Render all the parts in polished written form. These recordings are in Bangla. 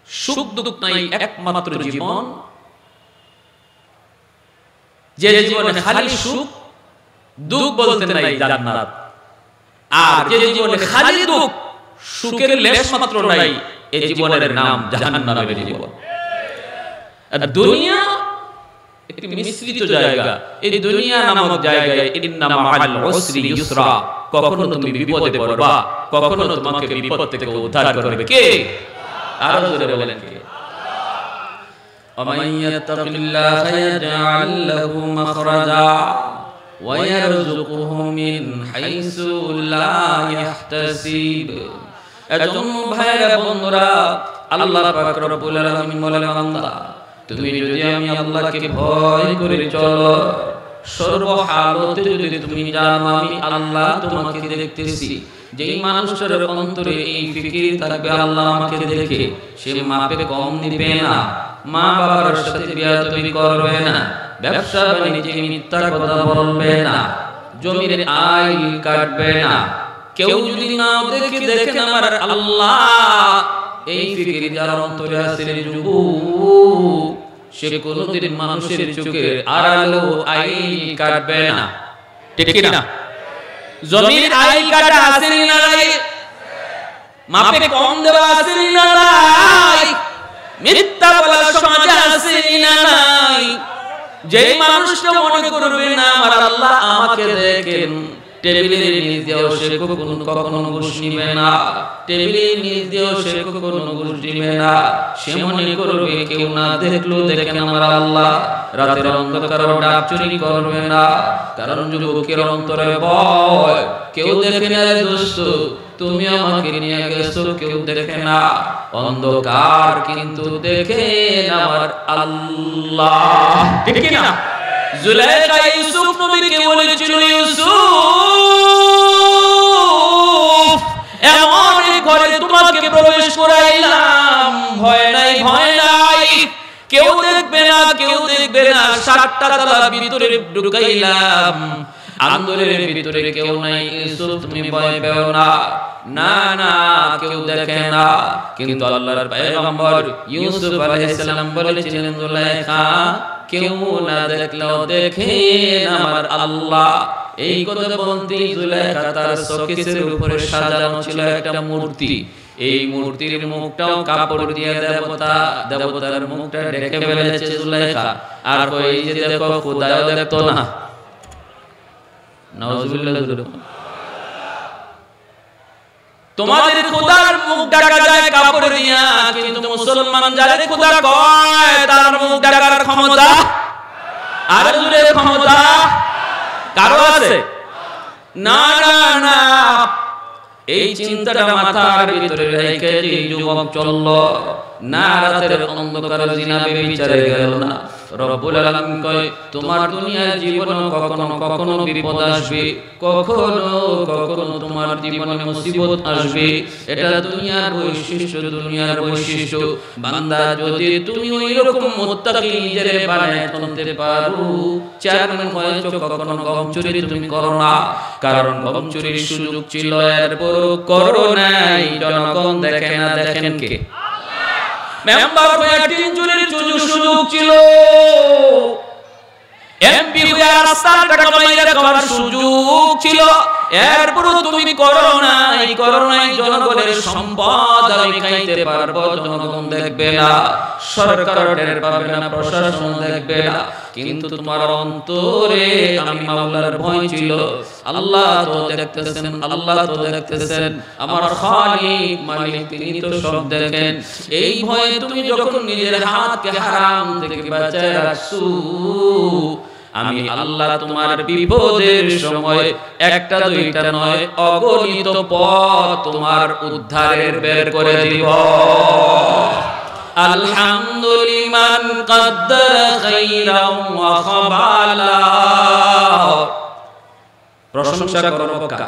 সুখ দুঃখ নাই, একমাত্র জীবন যে জীবনে খালি সুখ দুঃখ বলতে নাই জান্নাত, আর যে জীবনে খালি দুঃখ সুখের লেশ মাত্র নাই এই জীবনের নাম জাহান্নামের জীবন। আর দুনিয়া একটি মিশ্রিত জায়গা। এই দুনিয়া নামক জায়গায় ইন্না মাআল উসরি ইউসরা, কখনো তুমি বিপদে পড়বা, কখনো তোমাকে বিপদ থেকে উদ্ধার করবে কে? আরো জোরে বলেন কে? ওয়ামান ইয়াত্তাকিল্লাহা ইয়াজআল লাহু মাখরাজা ওয়া ইয়ারযুকুহু মিন হাইসু লা ইয়াহতাসিব। এজন্য ভাইরা বন্ধুরা, আল্লাহ পাক রব্বুল আলামিন বলেন, বান্দা তুমি যদি আমি আল্লাহকে ভয় করে চলো, সর্বহালতে যদি তুমি জানো আমি আল্লাহ তোমাকে দেখতেছি, যেই মানুষটার অন্তরে এই ফিকির থাকবে আল্লাহ আমাকে দেখে, সে মাপে কম দিবে না, মা বাবার সাথে বিয়াদবি করবে না, ব্যবসা বাণিজ্যে মিথ্যা কথা বলবে না, জমির আইল কাটবে না, কেউ যদি না দেখে দেখেন আমার আল্লাহ, এই ফিকির যার অন্তরে আছে যুবক, সে কোনদিন মানুষের চোখের আড়ালো আইল কাটবে না। ঠিক কি না? জমির আইল কাটা আছে না নাই? মাপে কম দেওয়া আছে না নাই? মিথ্যা বলা সমাজে আছে না নাই? যেই মানুষটা মনে করবে না আমার আল্লাহ আমাকে দেখেন, টেবিলের নিচ দিয়েও সে কখনো ঘুষ নিবে না, টেবিলের নিচ দিয়েও সে কখনো ঘুষ দিবে না। সে মনে করবে কেউ না দেখলো দেখেন আমার আল্লাহ। রাতের অন্ধকারে ডাক চুরি করবে না, কারণ যুবকের অন্তরে ভয়, কেউ দেখে না রে দোস্ত, তুমি আমাকে নিয়ে গেছো, কেউ দেখে না। অন্ধকার কিন্তু দেখেন আমার আল্লাহ। ঠিক কি না? জুলাইখা ইউসুফ নবীকে বলেছিল, ইউসুফ এমন ঘরে তোমাকে প্রবেশ করাইলাম, ভয় নাই ভয় নাই, কেউ দেখবে না কেউ দেখবে না, 7টা তালা ভিতরে ঢুকাইলাম, আন্দরের ভিতরে কেউ নাই, ইউসুফ তুমি ভয় পেও না। না না, কেউ দেখে না। কিন্তু আল্লাহর পয়গম্বর ইউসুফ আলাইহিস সালাম বলেছিলেন, জুলাইখা কেউ না দেখলেও দেখেন আমার আল্লাহ। এই কথা বলতে জুলাইখা তার শোকেসের উপরে সাজানো ছিল একটা মূর্তি, এই মূর্তির মুখটাও কাপড় দিয়ে দেবতার মুখটা ঢেকে ফেলেছে জুলাইখা। আর কই যে দেখো খোদাও দেখতো না। নাউজুবিল্লাহ। তোমাদের খোদার মুখ ঢাকা যায় কাপড় দিয়া, কিন্তু মুসলমান যারা খোদা কয় তার মুখ ঢাকার ক্ষমতা আর জুড়ে ক্ষমতা কারো আছে? না না না। এই চিন্তাটা মাথার ভিতরে রেখে যে যুবক চলল না, রাতের অন্ধকারে জিনা বেবিচারে গেল না। রব্বুল আলামিন কয়, তোমার দুনিয়ার জীবনে কখনো কখনো বিপদ আসবে, কখনো কখনো তোমার জীবনে মুসিবত আসবে, এটা দুনিয়ার বৈশিষ্ট্য, দুনিয়ার বৈশিষ্ট্য। বান্দা যদি তুমি ওই রকম মুত্তাকি নিজের বানায় চলতে পারো, চেয়ারম্যান হয়েছো, কখনো গম চুরি তুমি করো না, কারণ গম চুরির সুযোগ ছিল, এরপর করো নাই, জনগণ দেখে না, দেখেন কে? মেম্বার হয়ে টিন চুরির সুযোগ ছিল, এমপি হয়ে রাস্তার টাকা মাইরা খাওয়ার সুযোগ ছিল, এরপর তুমি করো নাই, জনগণের সম্পদ আমি খাইতে পারবো, জনগণ দেখবে না, সরকার টের পাবে না, প্রশাসন দেখবে না, কিন্তু তোমার অন্তরে আমি মাওলার ভয় ছিল। আল্লাহ তো দেখতেছেন, আল্লাহ তো দেখতেছেন, আমার খালিক মালিক তিনি তো সব দেখেন। এই ভয়ে তুমি যখন নিজের হাতকে হারাম থেকে বাঁচায় রাখছো, আমি আল্লাহ তোমার বিপদের সময় একটা দুইটা নয় অগণিত পথ তোমার উদ্ধারের বের করে দিব। আলহামদুলিল্লাহ কদ্দারা খাইরাম ওয়া খাবালা। প্রশংসা করব কার?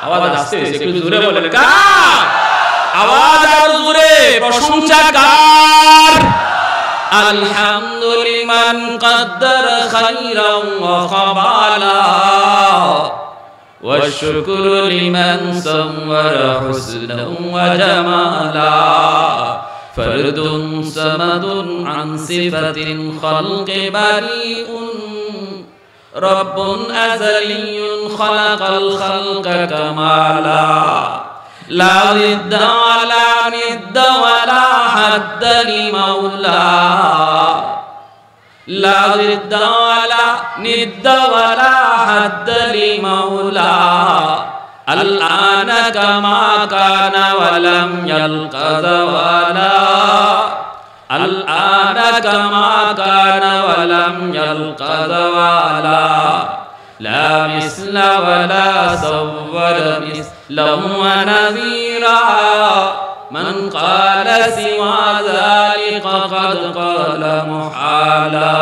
আওয়াজ আসছে, একটু জোরে বলেন কার? আওয়াজ আর জোরে, প্রশংসা কার? আলহামদুলিল্লাহ কদ্দারা খাইরাম ওয়া খাবালা ওয়া শুকরু লিমান সাওয়ারা হুসনান ওয়া জামালা ফরদুন সামাদুন আন সিফাতিন খালকি বারিউন রব্বুন আযালিয়ুন খালাকাল খালকা কামালা লা জিদ্দা ওয়ালা নিদ্দা ওয়ালা হাদ্দা লিমাওলা لا ضد ولا ند ولا حد لمولى الآن كما كان ولم يلق زوالا الآن كما كان ولم يلق زوالا لا مثل ولا صور مثلا ونذيرا من قال سوى ذلك قد قال محالا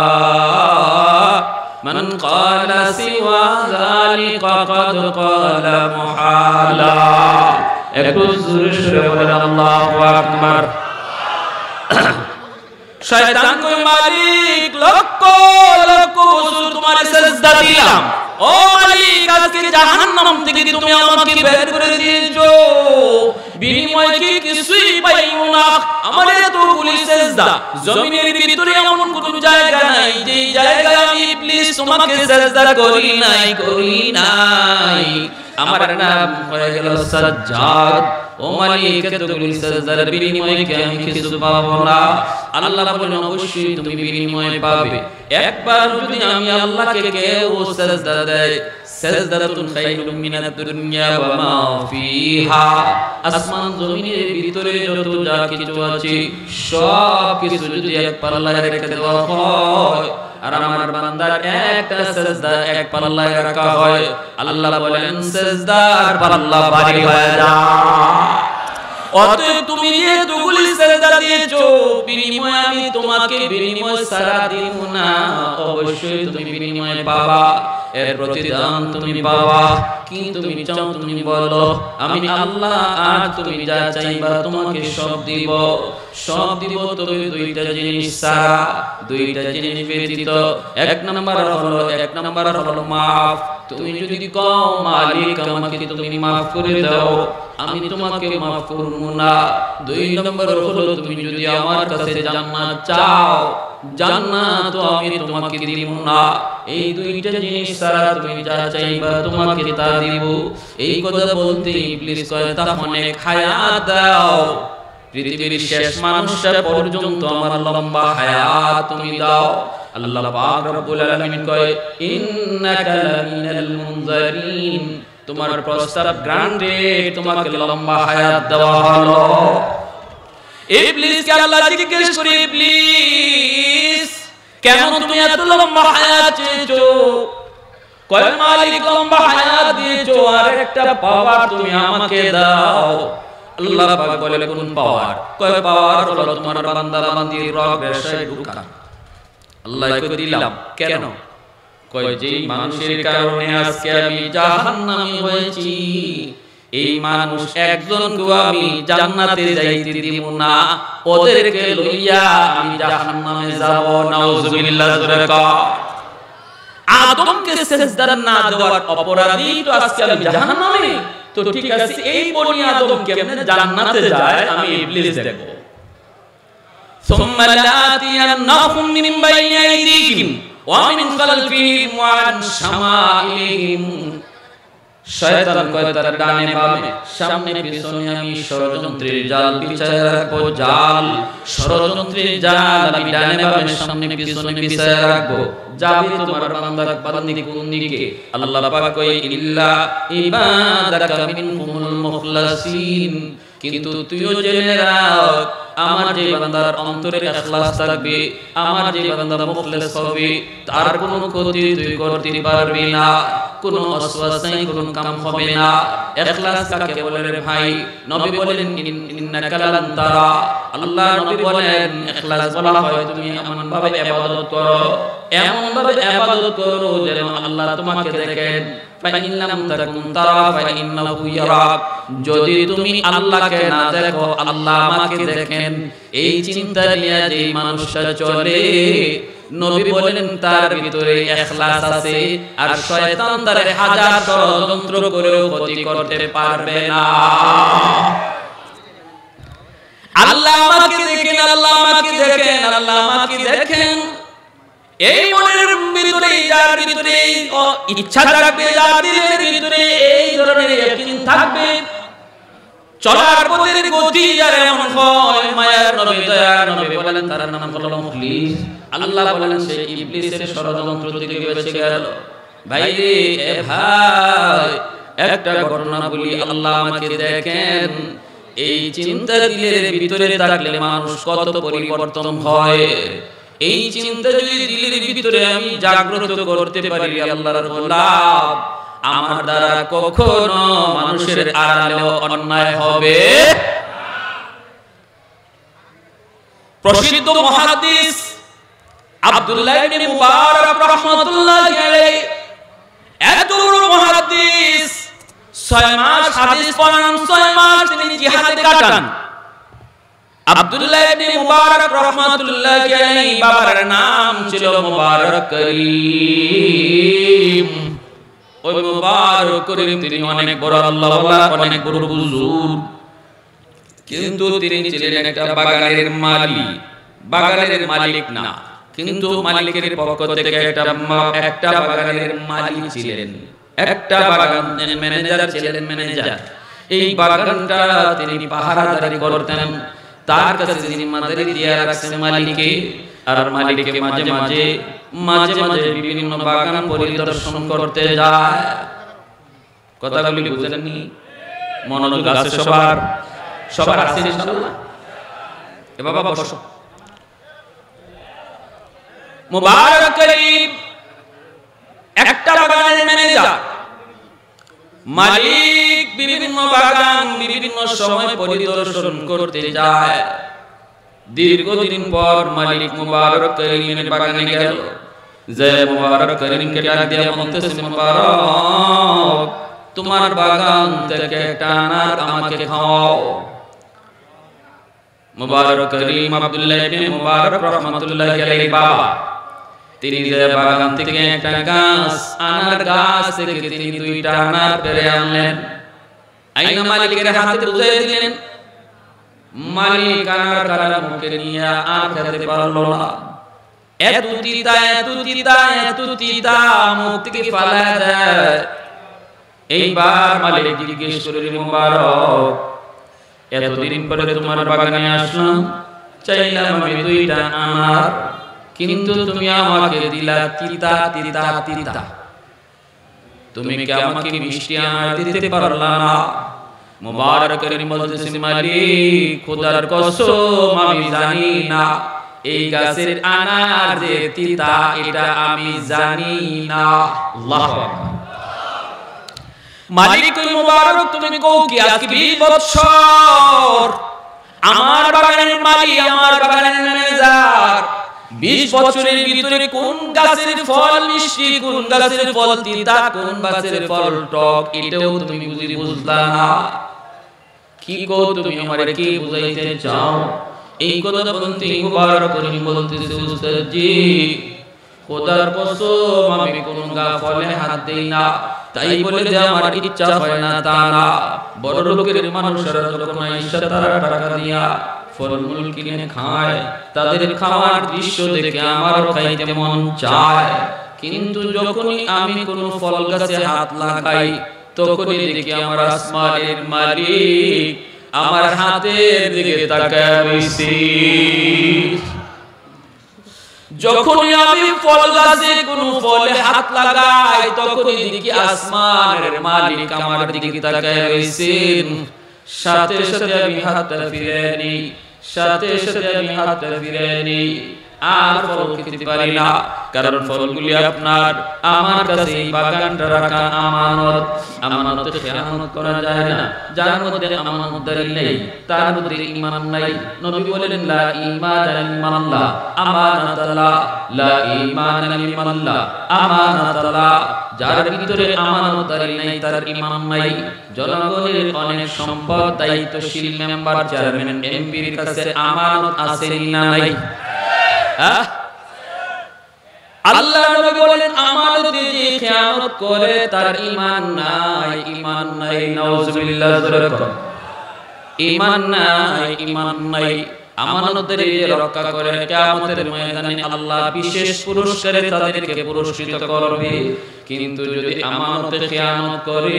من قال سوى ذلك قد قال محالا الله أكبر शैतान को मालिक लक्को लक्को বছর তোমার সিজদা দিলাম ও মালিক আজকে জাহান্নাম থেকে তুমি আমাকে বের করে দিয়েছো বিনিময়ে কি কিছুই পাইও না আমার এতগুলি সিজদা জমিনের ভিতরে এমন কোনো জায়গা নাই যে জায়গায় আমি ইবলিস তোমাকে সিজদা করি নাই আমার নাম হয়ে গেল সাজ্জাদ ও মালিক এতগুলি সিজদার বিনিময়ে কি আমি কিছু পাবো না আল্লাহ বলেন অবশ্যই তুমি বিনিময় পাবে একবার যদি আমি আল্লাহকে কেউ সিজদা দেই সাজদাতুন খায়রুম মিনাদ দুনিয়া ওয়া মা ফিহা আসমান জমিনের ভিতরে যত যা কিছু আছে সব কিছু যদি এক পাল্লায় রেখে দেওয়া হয় আর আমার বান্দার একটা সিজদা এক পাল্লায় রাখা হয় আল্লাহ বলেন সিজদার পাল্লা ভারী হয়ে যায় অতএব তুমি এতগুলি সিজদা দিয়েছো বিনিময়ে আমি তোমাকে বিনিময় ছাড়া দিব না অবশ্যই তুমি বিনিময় পাবা এর প্রতিদান তুমি পাবা কি তুমি চাও তুমি বলো আমি আল্লাহ আর তুমি যা চাইবা তোমাকে সব দিব তবে দুইটা জিনিস ছাড়া দুইটা জিনিস ব্যতীত এক নাম্বার হলো মাফ তুমি যদি কও মালিক আমাকে তুমি মাফ করে দাও আমি তোমাকে মাফ করব না দুই নম্বর হলো তুমি যদি আমার কাছে জান্নাত চাও জান্নাত আমি তোমাকে দিব না এই দুইটা জিনিস ছাড়া তুমি যা চাইবা তোমাকে তা দিব এই কথা বলতে ইবলিস কয় তাহলে হায়াত দাও পৃথিবীর শেষ মানুষটা পর্যন্ত আমার লম্বা হায়াত তুমি দাও আল্লাহ পাক রব্বুল আলামিন কয় ইন্নাকা লামিনাল মুনজারিন তোমার প্রস্তাব গ্রান্টেড তোমাকে লম্বা হায়াত দেওয়া হলো ইবলিস কে আল্লাহ জিজ্ঞেস করে ইবলিস কেন তুমি এত লম্বা হায়াত চেয়েছো কয় মালিক লম্বা হায়াত দিয়েছো আর একটা পাওয়ার তুমি আমাকে দাও আল্লাহ পাক বলে কোন পাওয়ার কয় পাওয়ার হলো তোমার বান্দা বান্দির রগ বেশে ঢুকা আল্লাহ কই দিলাম কেন কয় যে মানুষের কারণে আজকে আমি জাহান্নামী হয়েছি এই মানুষ একজনকে আমি জান্নাতে যাইতে দিব না ওদেরকে লইয়া আমি জাহান্নামে যাব নাউজুবিল্লাহ জোরে কও আদমকে সিজদা না দেওয়ার অপরাধী তো আজকে আমি জাহান্নামে তো ঠিক আছে এই বনি আদম কেমনে জান্নাতে যায় আমি ইবলিস দেখব সুম্মা লাতিয়ান্নাহুম মিন বাইনি আইদিহিম ওয়া মিন খালফিহিম ওয়া আন শামাইলিহিম শয়তান কয় তার ডানে বামে সামনে পিছনে আমি ষড়যন্ত্রের জাল বিছায়া রাখবো ষড়যন্ত্রের জাল আমি ডানে বামে সামনে পিছনে বিছায়া রাখবো যাবে তোমার বান্দা কোন দিকে আল্লাহ পাক কয় ইল্লা ইবাদাকা মিনহুমুল মুখলাসিন কিন্তু তুইও জেনে রাখ আমার যে বান্দার অন্তরে ইখলাস থাকবে আমার যে বান্দা মুখলিস হবে তার কোনো ক্ষতি তুই করতে পারবি না কোনো ওয়াসওয়াসাই কোনো কাম হবে না ইখলাস কাকে বলে রে ভাই নবী বলেন ইন্নাকা লান তারা আল্লাহ নবী বলেন ইখলাস বলা হয় তুমি এমন ভাবে ইবাদত করো যেন আল্লাহ তোমাকে দেখেন ফাইন লাম তাকুন তারা ফাইন্নাহু ইয়ারাক যদি তুমি আল্লাহকে না দেখো আল্লাহ আমাকে দেখেন এই চিন্তা নিয়ে যে মানুষটা চলে নবী বলেন তার ভিতরে ইখলাস আছে আর শয়তান তার হাজার ষড়যন্ত্র করেও ক্ষতি করতে পারবে না আল্লাহ আমাকে দেখেন দেখেন, আল্লাহ আমাকে দেখেন। এই মনের ভিতরে, যার ভিতরে ইচ্ছা থাকবে, যার দিলের ভিতরে এই ধরনের ইয়াকিন থাকবে, চলার পথের গতি যার এমন হয়, মায়ার নবী দয়ার নবী বলেন তার নাম হলো মুখলিস। আল্লাহ বলেন সে ইবলিসের ষড়যন্ত্র থেকে বেঁচে গেল। ভাই রে, এ ভাই, একটা ঘটনা বলি, আল্লাহ আমাকে দেখেন, এই চিন্তা দিলের ভিতরে থাকলে মানুষ কত পরিবর্তন হয়। এই চিন্তা যদি দিলের ভিতরে আমি জাগ্রত করতে পারি, আল্লাহর গোলাম, আমার দ্বারা কখনো মানুষের আড়ালেও অন্যায় হবে। প্রসিদ্ধ মুহাদ্দিস আব্দুল্লাহ ইবনে মুবারক রাহমাতুল্লাহি আলাইহি, এত বড় মুহাদ্দিস, 6 মাস হাদিস পড়ান, 6 মাস তিনি জিহাদে কাটান। আব্দুল্লাহ ইবনে মুবারক রাহমাতুল্লাহি আলাইহি, বাবার নাম ছিল মুবারক করিম। ওই মুবারক করিম তিনি অনেক বড় আল্লাহওয়ালা, অনেক বড় বুজুর্গ, কিন্তু তিনি ছিলেন একটা বাগানের মালিক। বাগানের মালিক না, কিন্তু মালিকের পক্ষ থেকে একটা বাগানের মালিক ছিলেন, একটা বাগানের ম্যানেজার ছিলেন, ম্যানেজার। এই বাগানটা তিনি পাহারাদারি করতেন, তার কাছে জিম্মাদারি দিয়ে রাখছেন মালিককে। আর মালিককে মাঝে মাঝে বিভিন্ন বাগান পরিদর্শন করতে যায়। কথাগুলি বুঝেননি? মনোযোগ আছে সবার আছে ইনশাআল্লাহ? এ বাবা বসো। মুবারক করিম একটা বাগানের ম্যানেজার, মালিক বিভিন্ন বাগান বিভিন্ন সময় পরিদর্শন করতে যায়। দীর্ঘদিন পর মালিক মুবারক করিমের বাগানে গেল, যে মুবারক করিমকে ডাক দিয়ে বলতেছে, মুবারক, তোমার বাগান থেকে একটা আনার আমাকে খাওয়াও। মুবারক করিম আব্দুল্লাহ ইবনে মুবারক রাহমাতুল্লাহি আলাইহি বাবা, তিনি যে বাগান থেকে একটা গাছ, আনার গাছ থেকে তিনি 2টা আনার পেড়ে আনলেন, আইনা মালিকের হাতে বুঝিয়ে দিলেন। মালিক আনার কাটা মুখে নিয়ে আর খেতে পারলো না। এত তিতা মুখ থেকে ফালা যায়। এইবার মালিক জিজ্ঞেস করলেন, মুবারক, এতদিন পরে তোমার বাগানে আসলাম, চাইলাম আমি 2টা আনার, কিন্তু তুমি আমাকে দিলা তিতা তিতা তিতা। তুমি কি আমাকে মিষ্টি আনার দিতে পারলা না? মুবারক করিম বলতেছেন, মালিক, খোদার কসম আমি জানি না এই গাছের আনার যে তিতা, এটা আমি জানি না। আল্লাহু আকবার। মালিক, মুবারক, তুমি কও কি আজকে 20 বছর আমার বাগানের মালিক, আমার বাগানের ম্যানেজার, 20 বছরের ভিতরে কোন গাছের ফল মিষ্টি, কোন গাছের ফল তিতা, কোন গাছের ফল টক, এটাও তুমি বুঝলা না। কি গো, তুমি আমারে কি বুঝাইতে চাও? এই কথা বলতে মুবারক করিম বলতেছে, উস্তাদ জি, খোদার কসম আমি কোন ফলে হাত দেই না, তাই বলে যে আমার ইচ্ছা হয় না তা না। বড় লোকের মানুষরা যখন আইসা তারা টাকা দিয়া ফলমূল কিনে খায়, তাদের খাওয়ার দৃশ্য দেখে আমারও খাইতে মন চায়, কিন্তু যখনই আমি কোন ফল গাছে হাত লাগাই, তখনই দেখি আমার আসমানের মালিক আমার হাতের দিকে তাকায় রইছে। যখনই আমি ফল গাছে কোন ফলে হাত লাগাই, তখনই দেখি আসমানের মালিক আমার দিকে তাকায় রইছেন। সাথে সাথে আমি হাতটা ফিরিয়ে নিই, সাথে সাথে আমি হাতটা ফিরিয়ে নিই, আর ফল খেতে পারি না, কারণ ফলগুলি আপনার। আমার কাছে এই বাগানটা রাখা আমানত, আমানতে খেয়ানত করা যায় না। যার মধ্যে আমানতদারি নেই, তার মধ্যে ঈমান নাই। নবী বলেন, লা ঈমান লিমাল্লাহ আমানাতাল্লাহ, লা ঈমান লিমাল্লাহ আমানাতাল্লাহ। যার ভিতরে আমানতদারি নাই, তার ঈমান নাই। জনগণের অনেক সম্পদ, দায়িত্বশীল মেম্বার, চেয়ারম্যান, এমপির কাছে আমানত আছে না নাই? আল্লাহ নবী বলেন, আমানতে যে খেয়ানত করে তার ঈমান নাই, ঈমান নাই। নাউজুবিল্লাহ। ঈমান নাই, ঈমান নাই। আমানতদারি রক্ষা করে কিয়ামতের ময়দানে আল্লাহ বিশেষ পুরস্কারে তাদেরকে পুরস্কৃত করবে। কিন্তু যদি আমানতে খেয়ানত করে,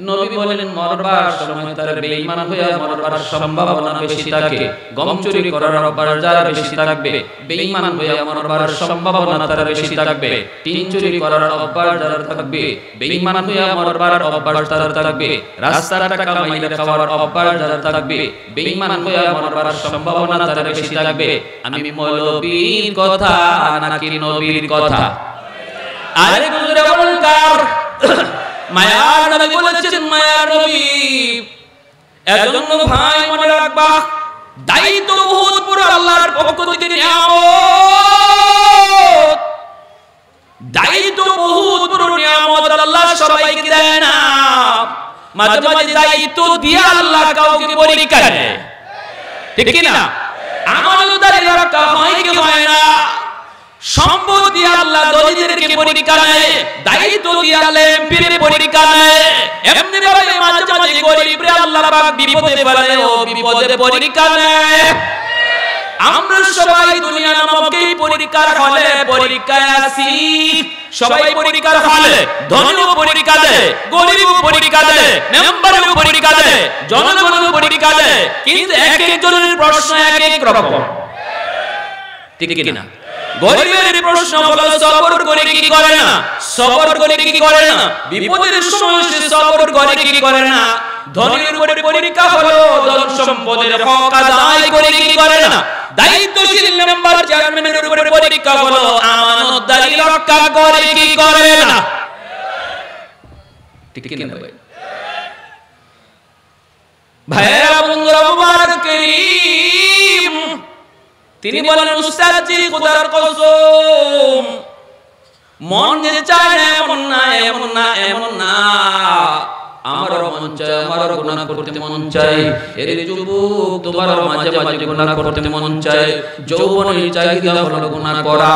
নবী বলেন মরবার সময় তার বেঈমান হয়ে মরবার সম্ভাবনা বেশি থাকে। গম চুরি করার অভ্যাস যার বেশি থাকবে, বেঈমান হয়ে মরবার সম্ভাবনা তার বেশি থাকবে। টিন চুরি করার অভ্যাস যার থাকবে, বেঈমান হয়ে মরবার অভ্যাস তার থাকবে। রাস্তার টাকা মাইরে খাওয়ার অভ্যাস যার থাকবে, বেঈমান হয়ে মরবার সম্ভাবনা তার বেশি থাকবে। আমি মৌলবীর কথা নাকি নবীর কথা? আরে গুজরে বলেন কার? মায়ার নবী বলেছেন, মায়ার নবী। এজন্য ভাই মনে রাখবা, দায়িত্ব বহুত বড়, আল্লাহর পক্ষ থেকে নিয়ামত। দায়িত্ব বহুত বড় নিয়ামত, আল্লাহ সবাইকে দেয় না। মাঝে মাঝে দায়িত্ব দিয়ে আল্লাহ কাউকে পরীক্ষা নেয়, ঠিক কি না? আমানতদারি রক্ষা হয় কি হয় না? সম্পদ দিয়ে আল্লাহ দরিদ্রদেরকে পরীক্ষা নেয়, দায়িত্ব দিয়ে আল্লাহ এমপির পরীক্ষা নেয়। এমনি ভাবে মাঝে মাঝে গরিবরে আল্লাহ পাক বিপদে ফেলে, ও বিপদে পরীক্ষা নেয়। আমরা সবাই দুনিয়া নামক এই পরীক্ষার হলে পরীক্ষায় আছি। সবাই পরীক্ষার হলে, ধনীও পরীক্ষা দেয়, গরিবও পরীক্ষা দেয়, মেম্বারও পরীক্ষা দেয়, জনগণও পরীক্ষা দেয়। কিন্তু এক একজনের প্রশ্ন এক এক রকম, ঠিক কি না? গরিবের প্রশ্ন হলো সবর করে কি করে না, সবর করে কি করে না, বিপদের সময় সে সবর করে কি করে না। ধনীর উপরে পরীক্ষা হলো ধন সম্পদের হক আদায় করে কি করে না। দায়িত্বশীল মেম্বার চেয়ারম্যানের উপরে পরীক্ষা হলো আমানতদারি রক্ষা করে কি করে না, ঠিক কি না ভাই? ভাইরা বন্ধুরা, মুবারক করিম তিনি বলেন, উস্তাদজি খোদার কসম, মন যে চায় না এমন না, এমন না, এমন না। আমারও মন চায়, আমারও গুনাহ করতে মন চায়। এর যুবক, তোমারও মাঝে মাঝে গুনাহ করতে মন চায়। যৌবনের চাহিদা হলো গুনাহ করা,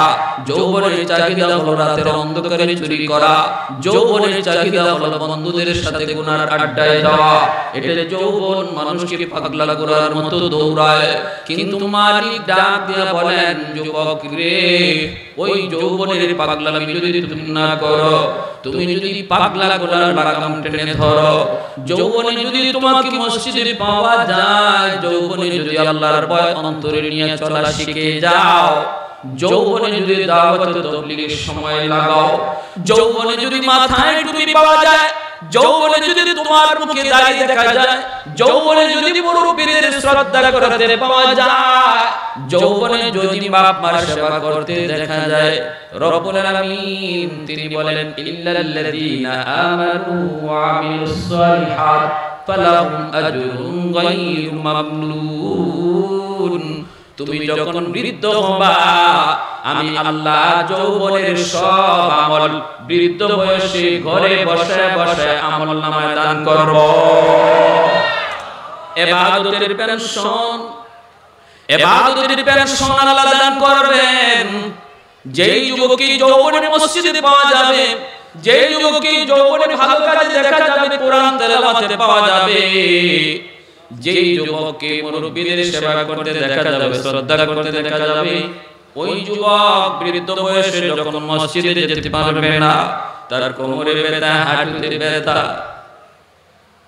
যৌবনের চাহিদা হলো রাতের অন্ধকারে চুরি করা, যৌবনের চাহিদা হলো বন্ধুদের সাথে গুনার আড্ডায় যাওয়া। এটা যৌবন মানুষকে পাগলা করার মতো দৌড়ায়। কিন্তু মালিক ডাক দিয়ে বলেন, যুবক রে, ওই যৌবনের পাগলামি যদি তুমি না করো, তুমি যদি পাগলা করার লাগাম টেনে ধরো, যৌবনে যদি তোমাকে মসজিদে পাওয়া যায়, যৌবনে যদি আল্লাহর ভয় অন্তরে নিয়ে চলা শিখে যাও, যৌবনে যদি দাওয়াত তাবলীগের সময় লাগাও, যৌবনে যদি মাথায় টুপি পাওয়া যায়, যৌবনে যদি তোমার মুখে দাড়ি দেখা যায়, যৌবনে যদি মুরব্বিদের শ্রদ্ধা করতে পাওয়া যায়, যৌবনে যদি বাপ মার সেবা করতে দেখা যায়, রব্বুল আলামিন তিনি বলেন, ইল্লাল্লাযীনা আমানু ওয়া আমিলুস সালিহাত ফালাহুম আজরুন গায়রু মামনুন। তুমি যখন বৃদ্ধ হবা, আমি আল্লাহ যৌবনের সব আমল বৃদ্ধ বয়সে ঘরে বসে বসে আমলনামায় দান করব। ইবাদতের পেনশন, ইবাদতের পেনশন আল্লাহ দান করবেন। যেই যুবককে যৌবনে মসজিদে পাওয়া যাবে, যেই যুবককে যৌবনে ভালো কাজে দেখা যাবে, কোরআন তেলাওয়াতে পাওয়া যাবে, যেই যুবককে মুরব্বিদের সেবা করতে দেখা যাবে, শ্রদ্ধা করতে দেখা যাবে, ওই যুবক বৃদ্ধ বয়সে যখন মসজিদে যেতে পারবে না, তার কোমরে ব্যথা, হাঁটুতে ব্যথা,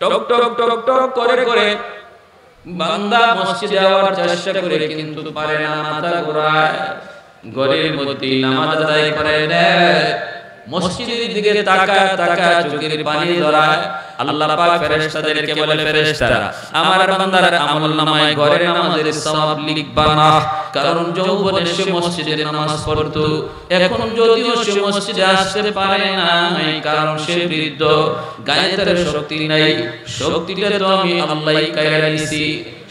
টক টক টক টক করে করে বান্দা মসজিদে যাওয়ার চেষ্টা করে কিন্তু পারে না, মাথা ঘোরায়, ঘরের মধ্যে নামাজ আদায় করে দেয়, মসজিদের দিকে তাকায় তাকায় চোখের পানি ধরায়। আল্লাহ পাক ফেরেশতাদেরকে বলে, ফেরেশতারা আমার বান্দার আমলনামায় ঘরের নামাজের সওয়াব লিখবা না, কারণ যৌবনে সে মসজিদে নামাজ পড়তো, এখন যদিও সে মসজিদে আসতে পারে না, কারণ সে বৃদ্ধ, গায়ে তার শক্তি নাই, শক্তিটা তো আমি আল্লাহই কায়রা দিয়েছি,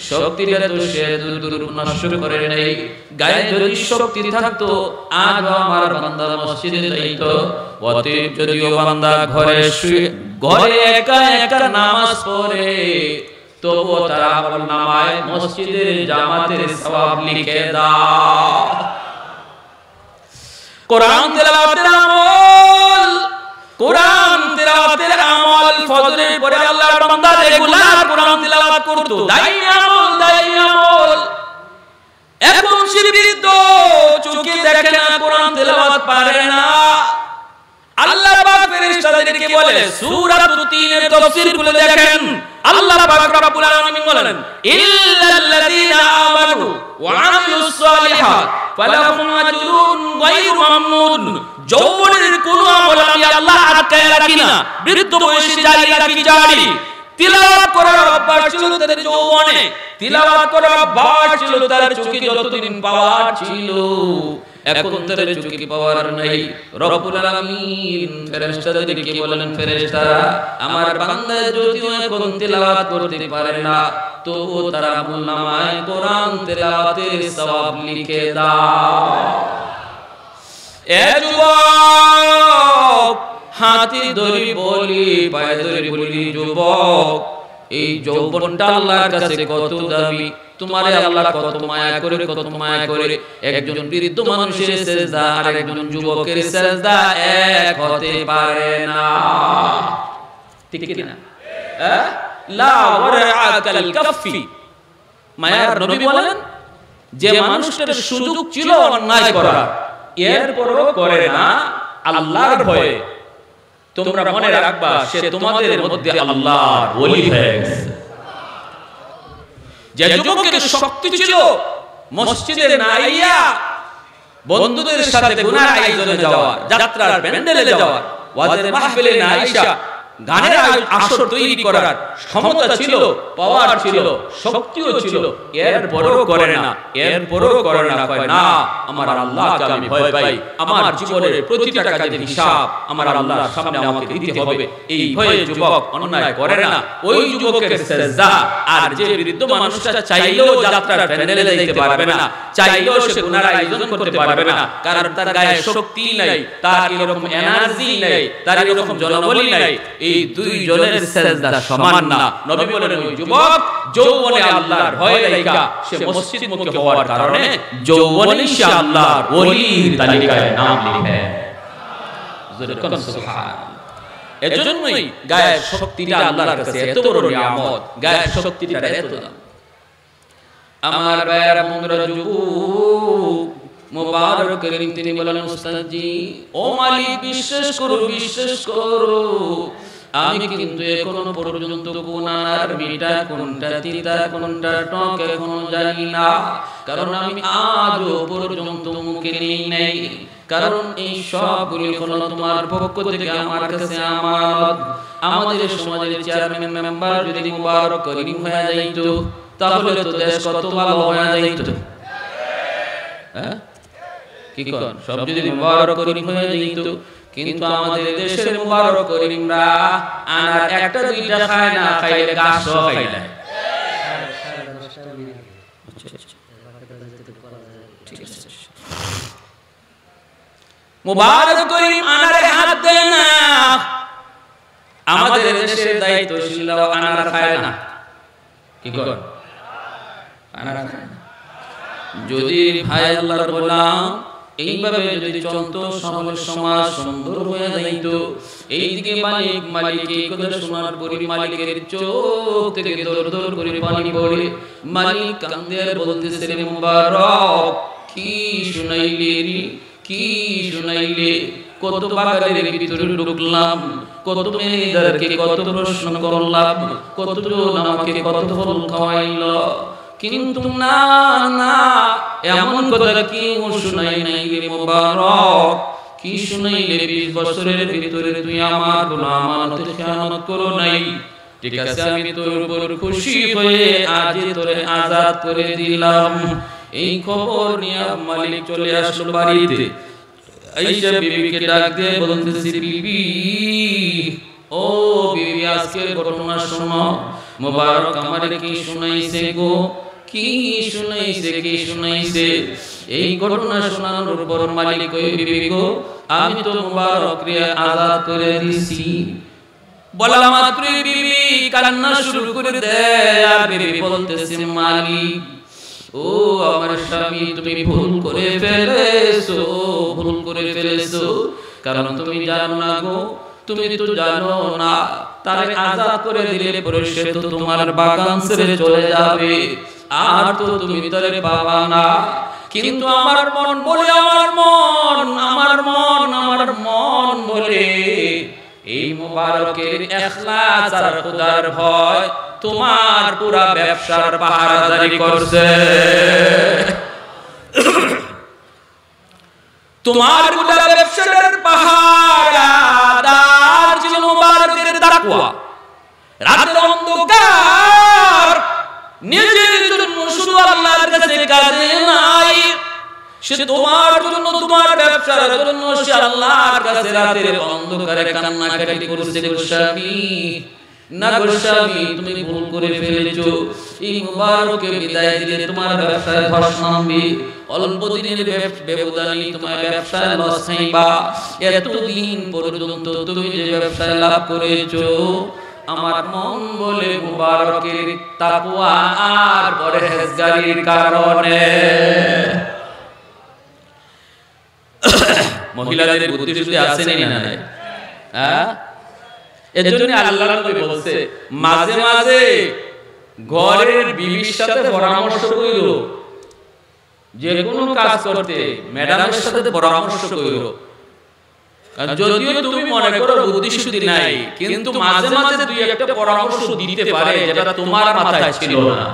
শক্তিটা তো সে দূর নষ্ট করে নাই। গায়ে যদি শক্তি থাকতো আজ আমার বান্দা মসজিদে যাইতো। অতএব যদিও বান্দা ঘরে শুয়ে ঘরে একা একা নামাজ পড়ে, তবুও তার আমলনামায় মসজিদের জামাতের সওয়াব লিখে দাও। কোরআন তেলাওয়াতের আমল, কোরআন তেলাওয়াতের আমল, ফজরের পরে আল্লাহর বান্দা রেগুলার কোরআন তেলাওয়াত করতো, দায়ী আমল, দায়ী আমল। এখন সে বৃদ্ধ, চোখে দেখে না, কোরআন তেলাওয়াত পারে না। আল্লাহ পাক ফেরেশতাদেরকে বলে, সূরা ৩ এর তাফসীর খুলে দেখেন, আল্লাহ পাক রব্বুল আলামিন বলেন, ইল্লাল্লাযীনা আমানু ওয়া আমিলুস সালিহাত ফালাহুম আজরুন গায়রু মামনুন। যৌবনের কোন আমল আমি আল্লাহ আটকায় রাখি না, বৃদ্ধ বয়সে জারি রাখি জারি। তিলাওয়াত করার অভ্যাস ছিল তার যৌবনে, তিলাওয়াত করার অভ্যাস ছিল তার চোখে যতদিন পাওয়ার ছিল, এখন তার চোখে পাওয়ার নাই। রব্বুল আলামিন ফেরেশতাদেরকে বলেন, ফেরেশতারা আমার বান্দা যদিও এখন তিলাওয়াত করতে পারে না, তো তার আমলনামায় কোরআন তিলাওয়াতের সওয়াব লিখে দাও। এ যুবক, হাতে ধরি বলি, পায়ে ধরি বলি, যুবক এই যৌবনটা আল্লাহর কাছে কত দামি, তোমারে আল্লাহ কত মায়া করে, কত মায়া করে। একজন বৃদ্ধ মানুষের সেজদা আর একজন যুবকের সেজদা এক হতে পারে না, ঠিক কি না? লা ওয়ারআকাল কাফি। মায়ার নবী বলেন, যে মানুষটার সুযোগ ছিল অন্যায় করার, এরপরও করে না আল্লাহর ভয়ে, তোমরা মনে রাখবা সে তোমাদের মধ্যে আল্লাহর ওলি হয়ে গেছে। যে যুবকের শক্তি ছিল মসজিদে না আইয়া বন্ধুদের সাথে গুনার আয়োজনে যাওয়ার, যাত্রার প্যান্ডেলে যাওয়ার, ওয়াজের মাহফিলে না আইসা গানের আসর তৈরি করার ক্ষমতা ছিল, পাওয়ার ছিল, শক্তিও ছিল, এরপরও করে না, এরপরও করে না। কয় না, আমার আল্লাহকে আমি ভয় পাই, আমার জীবনের প্রতিটা কাজের হিসাব আমার আল্লাহর সামনে আমাকে দিতে হবে, এই ভয়ে যুবক অন্যায় করে না। ওই যুবকের সেজদা আর যে বৃদ্ধ মানুষটা চাইলেও যাত্রার প্যান্ডেলে যাইতে পারবে না, চাইলেও সে গুনার আয়োজন করতে পারবে না, কারণ তার গায়ে শক্তি নাই, তার এরকম এনার্জি নাই, তার এরকম জনবল নাই। এই দুই জনের সেজদা সমান না। নবী বলেন, ওই যুবক যৌবনে আল্লাহর ভয় রাখা সে মসজিদমুখী হওয়ার কারণে যৌবনে সে আল্লাহর ওলির তালিকায় নাম লিখে। সুবহানাল্লাহ। এজন্যই গায়ের শক্তিটা আল্লাহর কাছে এত বড় নিয়ামত, গায়ের শক্তিটা এত দাম। আমার ভাইয়েরা, বন্ধুরা, যুবক মুবারক করিম তিনি বলেন, উস্তাদজি ও মালিক বিশ্বাস করো, বিশ্বাস করো, আমি কিন্তু এখনো পর্যন্ত কোন আনার মিঠা, কোনটা তিতা, কোনটা টক এখনো জানি না, কারণ আমি আজও পর্যন্ত মুখে নেই নাই, কারণ এই সবগুলি হলো তোমার পক্ষ থেকে আমার কাছে আমানত। আমাদের সমাজের চেয়ারম্যান মেম্বার যদি মুবারক করিম হয়ে যাইতো, তাহলে তো দেশ কত ভালো হয়ে যাইতো। হ্যাঁ, কি কোন? সব যদি মুবারক করিম হয়ে যাইতো, কিন্তু আমাদের দেশের মুবারক করিমরা আনার একটা দুইটা খায় না, খাইলে গাছও খায় না। মুবারক করিম আনারে হাত দেয় না। আমাদের দেশের দায়িত্বশীলরাও আনার খায় না, কি কর? আনার খায় না। যদি ভাই আল্লাহর গোলাম এইভাবে যদি চলতো, সমাজ সুন্দর হয়ে যাইত। এইদিকে মালিক এই কথা শোনার পরে মালিকের চোখ থেকে দর দর করে পানি পড়ে। মালিক কান্দে আর বলতেছে, রে মুবারক, কি শুনাইলে রে, কি শুনাইলে? কত বাগানের ভিতরে ঢুকলাম, কত মেয়েদেরকে কত প্রশ্ন করলাম, কতজন আমাকে কত ফল খাওয়াইল, কিন্তু না না, এমন কথা কি শুনাই নাই রে মুবারক? কি শুনাইলে? 20 বছরের ভিতরে তুই আমার কোনো আমানতে খেয়ানত করো নাই। ঠিক আছে, আমি তোর উপর খুশি হয়ে আজ তোরে আজাদ করে দিলাম। এই খবর নিয়ে মালিক চলে আসলো বাড়িতে। আয়েশা বিবিকে ডাক দিয়ে বলতেছি, বিবি, ও বিবি, আজকের ঘটনা শোনো। মুবারক আমারে কি শুনাইছে গো? কি শুনাইছে, কি শুনাইছে? এই ঘটনা শোনানোর পর মালিক কই, বিবি গো, আমি তো মুবারক রে আজাদ করে দিছি। বলা মাত্রই বিবি কান্না শুরু করে দেয়। আর বিবি বলতেছে, মালিক, ও আমার স্বামী, তুমি ভুল করে ফেলেছো, ভুল করে ফেলেছো। কারণ তুমি জানো না গো, তুমি তো জানো না, তারে আজাদ করে দিলে পরে সে তো তোমার বাগান ছেড়ে চলে যাবে। আর তো তুমি তরে পাবা না। কিন্তু আমার মন বলে, আমার মন বলে এই মুবারকের ইখলাস আর খোদার ভয় তোমার পুরা ব্যবসার পাহারাদারি করছে। তোমার পুরা ব্যবসার পাহারাদার ছিল মুবারকের তাকওয়া। রাতের অন্ধকার নিজের জন্য শুধু আল্লাহর কাছে কাজে নাই, সে তোমার জন্য, তোমার ব্যবসার জন্য সে আল্লাহর কাছে রাতের অন্ধকারে কান্নাকাটি করছে। গোস্বামী না গোস্বামী, তুমি ভুল করে ফেলেছো, এই মুবারকে বিদায় দিলে তোমার ব্যবসায় ধস নামবে, অল্প দিনের ব্যবধানে তোমার ব্যবসায় লস খাইবা। এতদিন পর্যন্ত তুমি যে ব্যবসায় লাভ করেছো, আমার মন বলে মুবারকের তাকওয়া আর পরহেজগারির কারণে। মহিলাদের বুদ্ধি শুদ্ধি আছে না নাই? হ্যাঁ, এজন্য আল্লাহ নবী বলছে, মাঝে মাঝে ঘরের বিবির সাথে পরামর্শ কইরো, যে কোনো কাজ করতে ম্যাডামের সাথে পরামর্শ কইরো। যদিও তুমি মনে করো বুদ্ধি শুদ্ধি নাই, কিন্তু মাঝে মাঝে দুই একটা পরামর্শ দিতে পারে যেটা তোমার মাথায় ছিল না।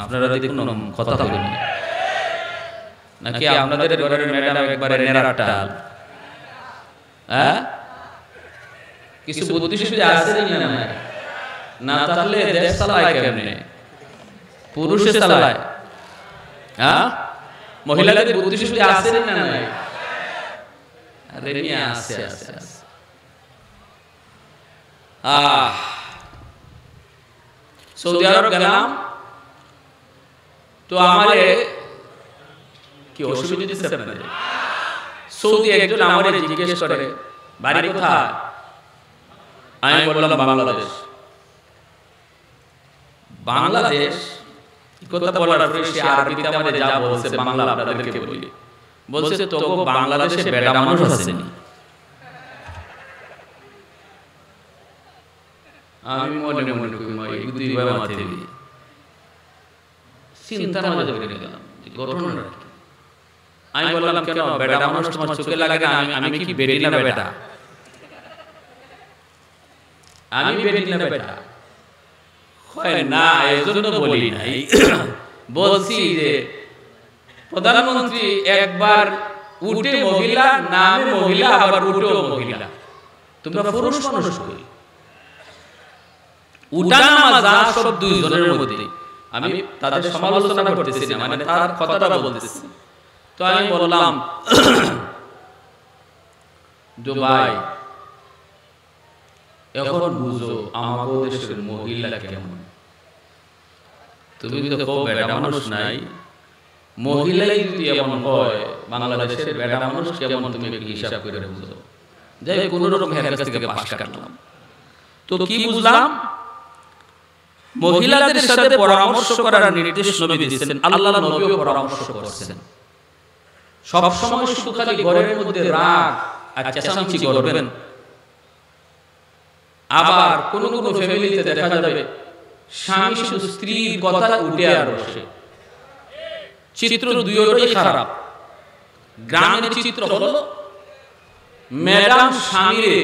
আপনারা দেখুন কথা বলুন, নাকি আপনাদের ঘরের ম্যাডাম একবারে নেড়াটাল? হ্যাঁ, কিছু বুদ্ধি শুদ্ধি আছে না? না তাহলে দেশ চালায় কেমনে? পুরুষে চালায়। হ্যাঁ, মহিলাদের বুদ্ধি শুদ্ধি আছে না? আরে নিয়ে আছে। সৌদি আরব গেলাম তো আমারে কি অসুবিধা দিচ্ছে আপনাদের? সৌদি একজন আমারে জিজ্ঞেস করে বাড়ি কোথায়? আমি বললাম বাংলাদেশ। বাংলাদেশ কথা বলার পরে সে আরবিতে আমাদের যা বলছে বাংলা আপনাদেরকে বলি। বলছে তোগো বাংলাদেশে বেটা মানুষ আসেনি। আমি মনে করি দুই ভাই মাথায় দিয়ে চিন্তার মাঝে পড়ে গেলাম, ঘটনাটা কি? আমি বললাম কেন বেটা মানুষ তোমার চোখে লাগে না? আমি কি বেটি না বেটা? আমি বেটি না বেটা? হয় না, এজন্য বলি নাই। বলছি যে প্রধানমন্ত্রী একবার উঠে মহিলা, নামে মহিলা, আবার উঠেও মহিলা। তোমরা পুরুষ মানুষ কই? উঠা নামা যা সব দুইজনের মধ্যে। আমি তাদের সমালোচনা করতেছি না, মানে তার কথাটা বলতেছি। তো আমি বললাম ভাই এখন বুঝো আমাদের দেশের মহিলা কেমন। তুমি তো খুব বেটা মানুষ নাই, মহিলাই যদি এমন হয় বাংলাদেশের বেটা মানুষ কেমন তুমি হিসাব করে বুঝো। যাই কোন রকম হের কাছ থেকে পাশ কাটলাম। তো কি বুঝলাম? মহিলাদের সাথে পরামর্শ করার নির্দেশ নবী দিয়েছেন, আল্লাহ নবীও পরামর্শ করেছেন। সব সময় শুধু খালি ঘরের মধ্যে রাগ আর চেঁচামেচি করবেন। আবার কোন কোন ফ্যামিলিতে দেখা যাবে স্বামী শুধু স্ত্রীর কথা উঠে আর বসে। চিত্র দুইটাই খারাপ। গ্রামের চিত্র হলো ম্যাডাম স্বামীরে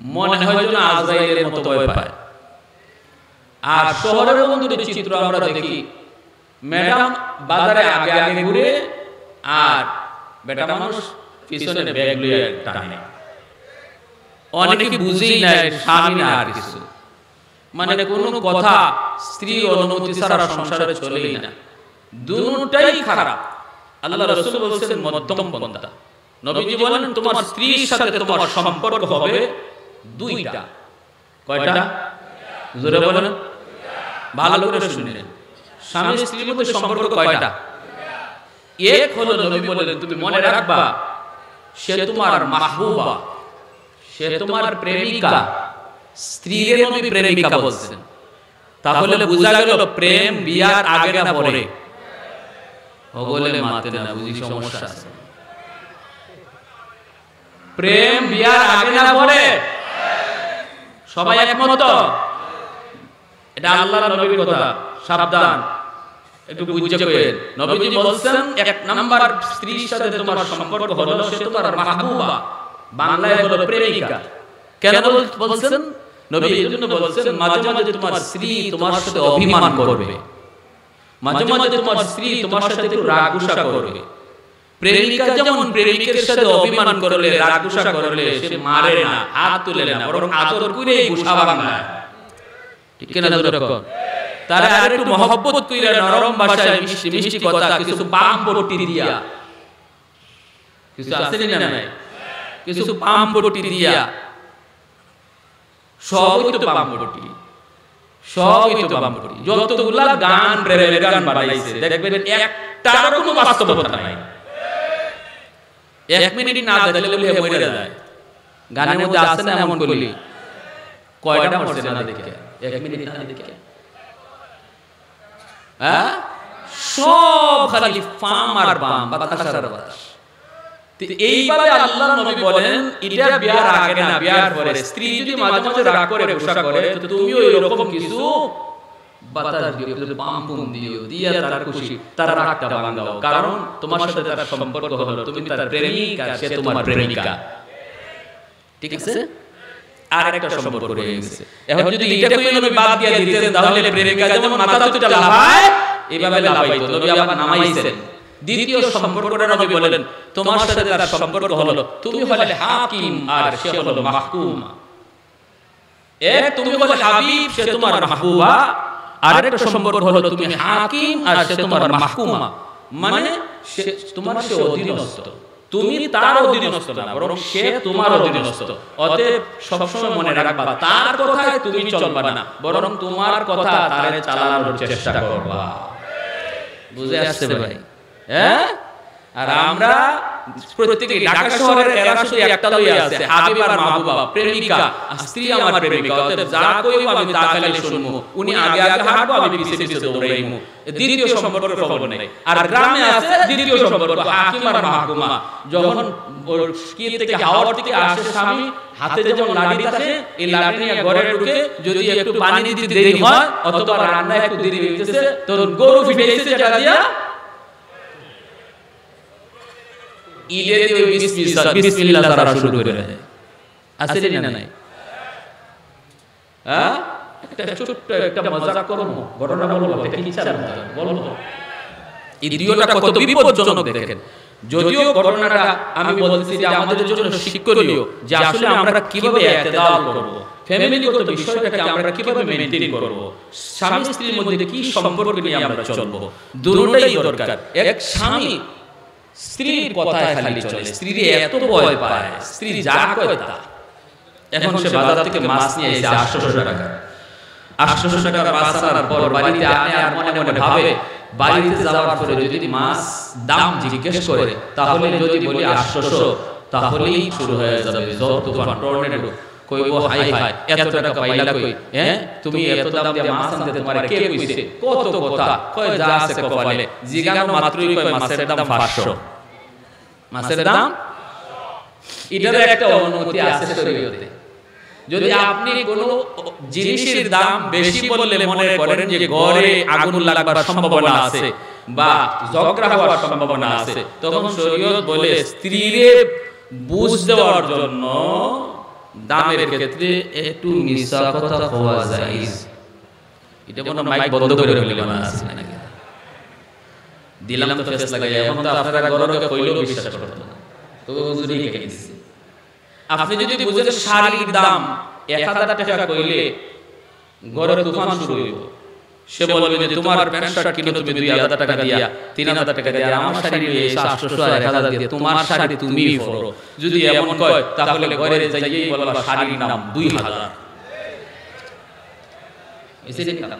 মনে হয় যেন আজরাইলের মতো ভয় পায়। আর শহরের মধ্যে চিত্র আমরা দেখি ম্যাডাম বাজারে আগে আগে ঘুরে আর বেটা মানুষ পিছনে ব্যাগ লইয়া টানে। অনেকে বুঝেই না স্বামী না আর কিছু, মানে কোনো কথা স্ত্রীর অনুমতি ছাড়া সংসারে চলেই না। দুটোটাই খারাপ। আল্লাহ রাসূল বলেছেন মধ্যম পন্থা। নবীজি বলেন তোমার স্ত্রীর সাথে তোমার সম্পর্ক হবে দুইটা। কয়টা? জোরে বলেন, ভালো করে শুনেন। স্বামী স্ত্রীর মধ্যে সম্পর্ক কয়টা? এক হলো নবী বলেন তুমি মনে রাখবা সে তোমার মাহবুবা, সে তোমার প্রেমিকা। স্ত্রীর নবী প্রেমিকা বলছেন, তাহলে বোঝা গেল প্রেম বিয়ার আগে না পরে? ওগলে মাতে না, বুঝি সমস্যা আছে। প্রেম বিয়ার আগে না পরে? সবাই একমত? এটা আল্লাহর নবীর কথা, সাবধান একটু বুঝে কইেন। নবীজি বলছেন এক নাম্বার স্ত্রীর সাথে তোমার সম্পর্ক হলো সে তোমার মাহবুবা, বাংলায় হলো প্রেমিকা। কেন বলছেন? নবী এজন্য বলছেন মাঝে মাঝে তোমার স্ত্রী তোমার সাথে অভিমান করবে, মাঝে মাঝে তোমার স্ত্রী তোমার সাথে একটু রাগ গুসা করবে। প্রেমিকা যেমন প্রেমিকের সাথে অভিমান করলে রাগ গুসা করলে সে মারে না, হাত তুলে না, বরং আদর করে গুসা ভাঙায়, ঠিক কিনা জোরে কর। তারা আর একটু মহব্বত কইরা নরম ভাষায় মিষ্টি মিষ্টি কথা কিছু পাম পট্টি দিয়া, কিছু আছে না নাই, কিছু পাম পট্টি দিয়া, সবই তো পাম পট্টি, সবই তো পাম পট্টি। যতগুলা গান প্রেমের গান বানাইছে দেখবেন একটারও কোনো বাস্তবতা নাই। এক মিনিট না দেখলে বলে মরে যায়। গানের মধ্যে আছে না এমন করলি, কয়টা মরছে না দেখে, এক মিনিট না দেখে, হ্যাঁ সব খালি ফাম আর বাম, বাতাস আর বাতাস। এইভাবে আল্লাহর নবী বলেন এটা বিয়ার আগে না বিয়ার পরে স্ত্রী যদি মাঝে মাঝে রাগ করে গুসা করে তো তুমিও এরকম কিছু বাতাস দিও, কিছু বাম পুম দিও, দিয়া তার খুশি তার রাগটা ভাঙাও। কারণ তোমার সাথে তার সম্পর্ক হলো, তুমি তার প্রেমিক আর সে তোমার প্রেমিকা, ঠিক আছে? আর একটা সম্পর্ক রয়ে গেছে। এখন যদি এটা কই নবী বাদ দিয়া দিতেন তাহলে প্রেমিকা যেমন মাথা তুলে লাফায় এইভাবে লাফাইতো, নবী আবার নামাইছেন। দ্বিতীয় সম্পর্কটা নবী বলেন তোমার সাথে তার সম্পর্ক হলো তুমি হলে হাকিম আর সে হলো মাহকুমা। এক তুমি হলে হাবিব, সে তোমার মাহবুবা, আর একটা সম্পর্ক হলো তুমি হাকিম আর সে তোমার মাহকুমা, মানে সে তোমার সে অধীনস্থ, তুমি তার অধীনস্থ না বরং সে তোমার অধীনস্থ। অতএব সবসময় মনে রাখবা তার কথায় তুমি চলবা না, বরং তোমার কথা তারে চালানোর চেষ্টা করবা। বুঝে আসছে ভাই? হ্যাঁ। আর আমরা প্রত্যেকটি ঢাকা শহরের এরা শুধু একটা লইয়া আছে, হাবিব আর মাহবুবা, প্রেমিকা স্ত্রী আমার প্রেমিকা। অতএব যা কইব আমি তা খালি শুনবো, উনি আগে আগে হাঁটবো আমি পিছে পিছে দৌড়াইবো। দ্বিতীয় সম্পর্ক খবর নাই। আর গ্রামে আছে দ্বিতীয় সম্পর্ক হাকিম আর মাহকুমা। যখন কি থেকে হাওয়ার থেকে আসে স্বামী, হাতে যেমন লাঠি থাকে, এই লাঠি নিয়ে ঘরে ঢুকে যদি একটু পানি দিতে দেরি হয় অথবা রান্না একটু দেরি হইতেছে তো গরু ফিটাইছে যেটা দিয়া ইলে দিয়ে বিসমিল্লাহ তারা শুরু করে দেয়। আসলে না নাই? হ্যাঁ, একটা ছোট্ট একটা মজা করব, ঘটনা বলবো, এটা কি ইচ্ছা বলবো। এই ভিডিওটা কত বিপজ্জনক দেখেন। যদিও ঘটনাটা আমি বলতেছি যে আমাদের জন্য শিক্ষণীয়, যে আসলে আমরা কিভাবে ইতিদাল করব, ফ্যামিলিগত বিষয়টাকে আমরা কিভাবে মেইনটেইন করব, স্বামী স্ত্রীর মধ্যে কি সম্পর্ক নিয়ে আমরা চলবো, দুটোটাই দরকার। এক স্বামী স্ত্রীর কথায় খালি চলে, স্ত্রী এত ভয় পায়, স্ত্রী যা কয় তা। এখন সে বাজার থেকে মাছ নিয়ে এসে 800 টাকা, 800 টাকা মাছ আনার পর বাড়িতে আনে আর মনে মনে ভাবে বাড়িতে যাওয়ার পরে যদি মাছ দাম জিজ্ঞেস করে তাহলে যদি বলি 800 তাহলেই শুরু হয়ে যাবে ঝড় তুফান টর্নেডো। কইবো হাই হাই এত টাকা পাইলা কই, হ্যাঁ তুমি এত দাম দিয়ে মাছ আনতে তোমারে কে কইছে, কত কথা কয় যা আছে কপালে, জিগানো মাত্রই কয় মাছের দাম 500, মাছের দাম। এটার একটা অনুমতি আছে শরীয়তে। যদি আপনি কোনো জিনিসের দাম বেশি বললে মনে করেন যে ঘরে আগুন লাগবার সম্ভাবনা আছে বা ঝগড়া হওয়ার সম্ভাবনা আছে, তখন শরীয়ত বলে স্ত্রীরে বুঝ দেওয়ার জন্য দামের ক্ষেত্রে একটু মিছা কথা হওয়া যায়। এটা কোনো মাইক বন্ধ করে দিলে না আছে নাকি দিলাম তো ফেস লাগাই, এখন তো আপনারা গরকে কইলেও বিশ্বাস করতে না, তো হুজুরি কে দিছে। আপনি যদি বুঝেন শাড়ির দাম 1000 টাকা কইলে গরে তুফান শুরু হইব, সে বলবে যে তোমার প্যান্ট শার্ট কিনো তুমি 2000 টাকা দিয়া, 3000 টাকা দিয়া, আমার শাড়ি নিয়ে 800 আর 1000 দিয়ে, তোমার শাড়ি তুমিই পরো। যদি এমন কয় তাহলে ঘরে যাইয়েই বলবা শাড়ির নাম 2000। এসে না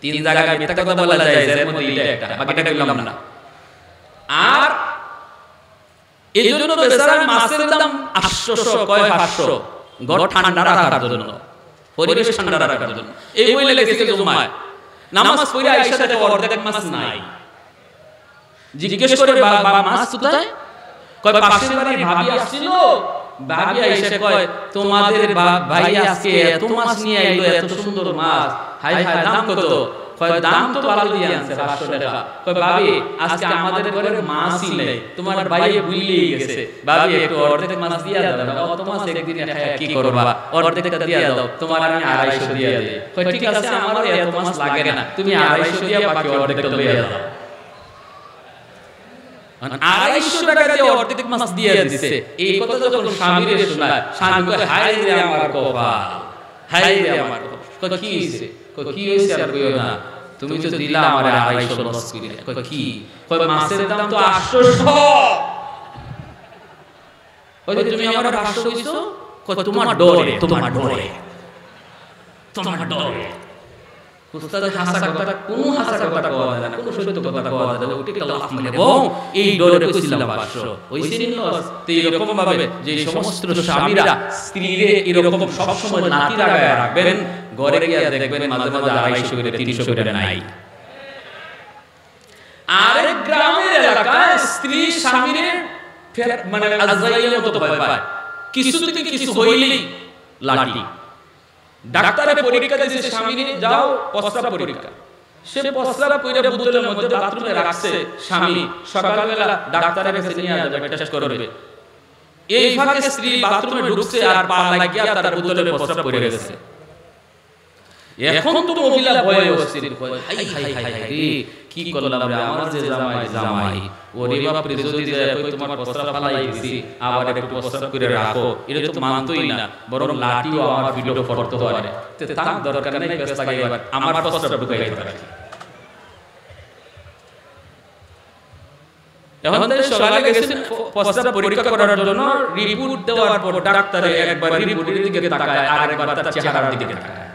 3 জায়গায় মিথ্যা কথা বলা যায়, এর মধ্যে এটা একটা, বাকিটা বললাম না। আর এইজন্য বেচারা মাছের দাম 800 কয় 500, ঘর ঠান্ডা রাখার জন্য, পরিবেশ ঠান্ডা রাখার জন্য। এই বইলে লেগেছে জুমায় নামাজ পড়ে আয়েশা সাথে অর্ধেক মাছ নাই, জিজ্ঞেস করে বাবা মাছ কোথায়, কয় পাশের বাড়ির ভাবি আসছিল ভাবি এসে কয় তোমাদের ভাই আজকে এত মাছ নিয়ে আইলো, এত সুন্দর মাছ, হাই হাই দাম কত? কয় দাম তো ভালো দিয়ে আনছে 500 টাকা। কয় ভাবি আজকে আমাদের ঘরে মাছই নেই, তোমার ভাই ভুলেই গেছে, ভাবি একটু অর্ধেক মাছ দিয়া দাও, অত মাছ একদিনে খায় কি করবা, অর্ধেকটা দিয়া দাও, তোমার আমি 250 দিয়া দেই। কয় ঠিক আছে, আমার এত মাছ লাগে না, তুমি 250 দিয়া বাকি অর্ধেকটা লইয়া দাও। 250 টাকা দিয়ে অর্ধেক মাছ দিয়ে দিছে। এই কথা যখন স্বামীরে শোনায়, স্বামী কয় হায় রে আমার কপাল, হায় রে আমার কপাল। কয় কি হইছে? কয় কি হইছে আর কইও না, তুমি তো দিলা আমারে 250 লস করে। কয় কি? কয় মাছের দাম তো 800। কয় তুমি আমারে 500 কইছো? কয় তোমার ডরে, তোমার ডরে, তোমার ডরে। উস্তাদ হাসা কথা, কোন হাসা কথা কোয়া যায় না, কোন সত্য কথা কোয়া যায় না, ওটি একটা লাফ মারে বউ এই ডরে কইছিলাম 500 হইছে লস। তো এরকম ভাবে যে সমস্ত স্বামীরা স্ত্রীরে এরকম সব সময় নাতি লাগায় রাখবেন, ঘরে গিয়া দেখবেন মাঝে মাঝে 250 করে 300 করে নাই। আরেক গ্রামের এলাকায় স্ত্রী স্বামীরে মানে আজরাইলের মতো ভয় পায়, কিছু থেকে কিছু হইলেই লাঠি। ডাক্তারে পরীক্ষা দিয়েছে স্বামীরে, যাও প্রস্রাব পরীক্ষা। সে প্রস্রাব কইরা বোতলের মধ্যে বাথরুমে রাখছে, স্বামী সকালবেলা ডাক্তারের কাছে নিয়ে যাবে, টেস্ট করবে। এই ফাঁকে স্ত্রী বাথরুমে ঢুকছে আর পা লাগিয়া তার বোতলে প্রস্রাব করে গেছে। এখন তো মহিলা ভয়ে অস্থির, হাই হাই হাই হাই রে কি করলাম রে, আমার যে জামাই জামাই, ওরে বাপ রে, যদি যায় কই তোমার প্রস্রাব ফালাই দিছি, আবার একটু প্রস্রাব করে রাখো, এটা তো মানতোই না, বরং লাঠিও আমার ভিডিও করতে পারে। তে তার দরকার নাই পেছ লাগাইবার, আমার প্রস্রাব ঢুকাই দিতে পারে। এখন তাই সকালে গেছেন প্রস্রাব পরীক্ষা করার জন্য, রিপোর্ট দেওয়ার পর ডাক্তারে একবার রিপোর্টের দিকে তাকায় আর একবার তার চেহারার দিকে তাকায়,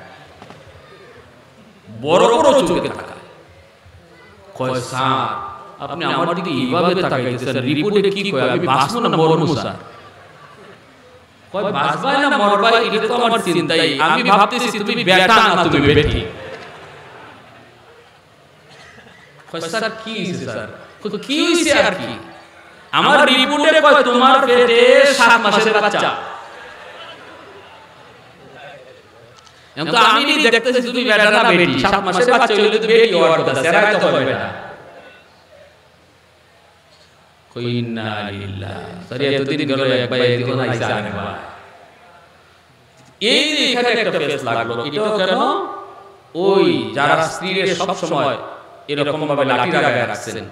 বড় বড় চোখে তাকায়। কয় স্যার আপনি আমার দিকে এইভাবে তাকাইতেছেন, রিপোর্টে কি কয় আমি বাঁচবো না মরবো স্যার? কয় বাঁচবাই না মরবাই এটা তো আমার চিন্তাই, আমি ভাবতেছি তুমি বেটা না তুমি বেটি। কয় স্যার কি হইছে স্যার? কয় কি হইছে আর কি? আমার রিপোর্টে কয় তোমার পেটে 7 মাসের বাচ্চা। তো আমি দেখতেছি তুমি বেটা না বেটি, 7 মাসের বাচ্চা হইলে তো বেটি হওয়ার কথা, সেরাই তো হবে বেটা। কই ইন্না লিল্লাহ, সরি এতদিন গেল একবার এদিকে আইসা আনেবা। এই যে এখানে একটা ফেস লাগলো, এটাও কেন? ওই যারা স্ত্রীর সব সময় এরকম ভাবে লাঠি লাগায় রাখছেন,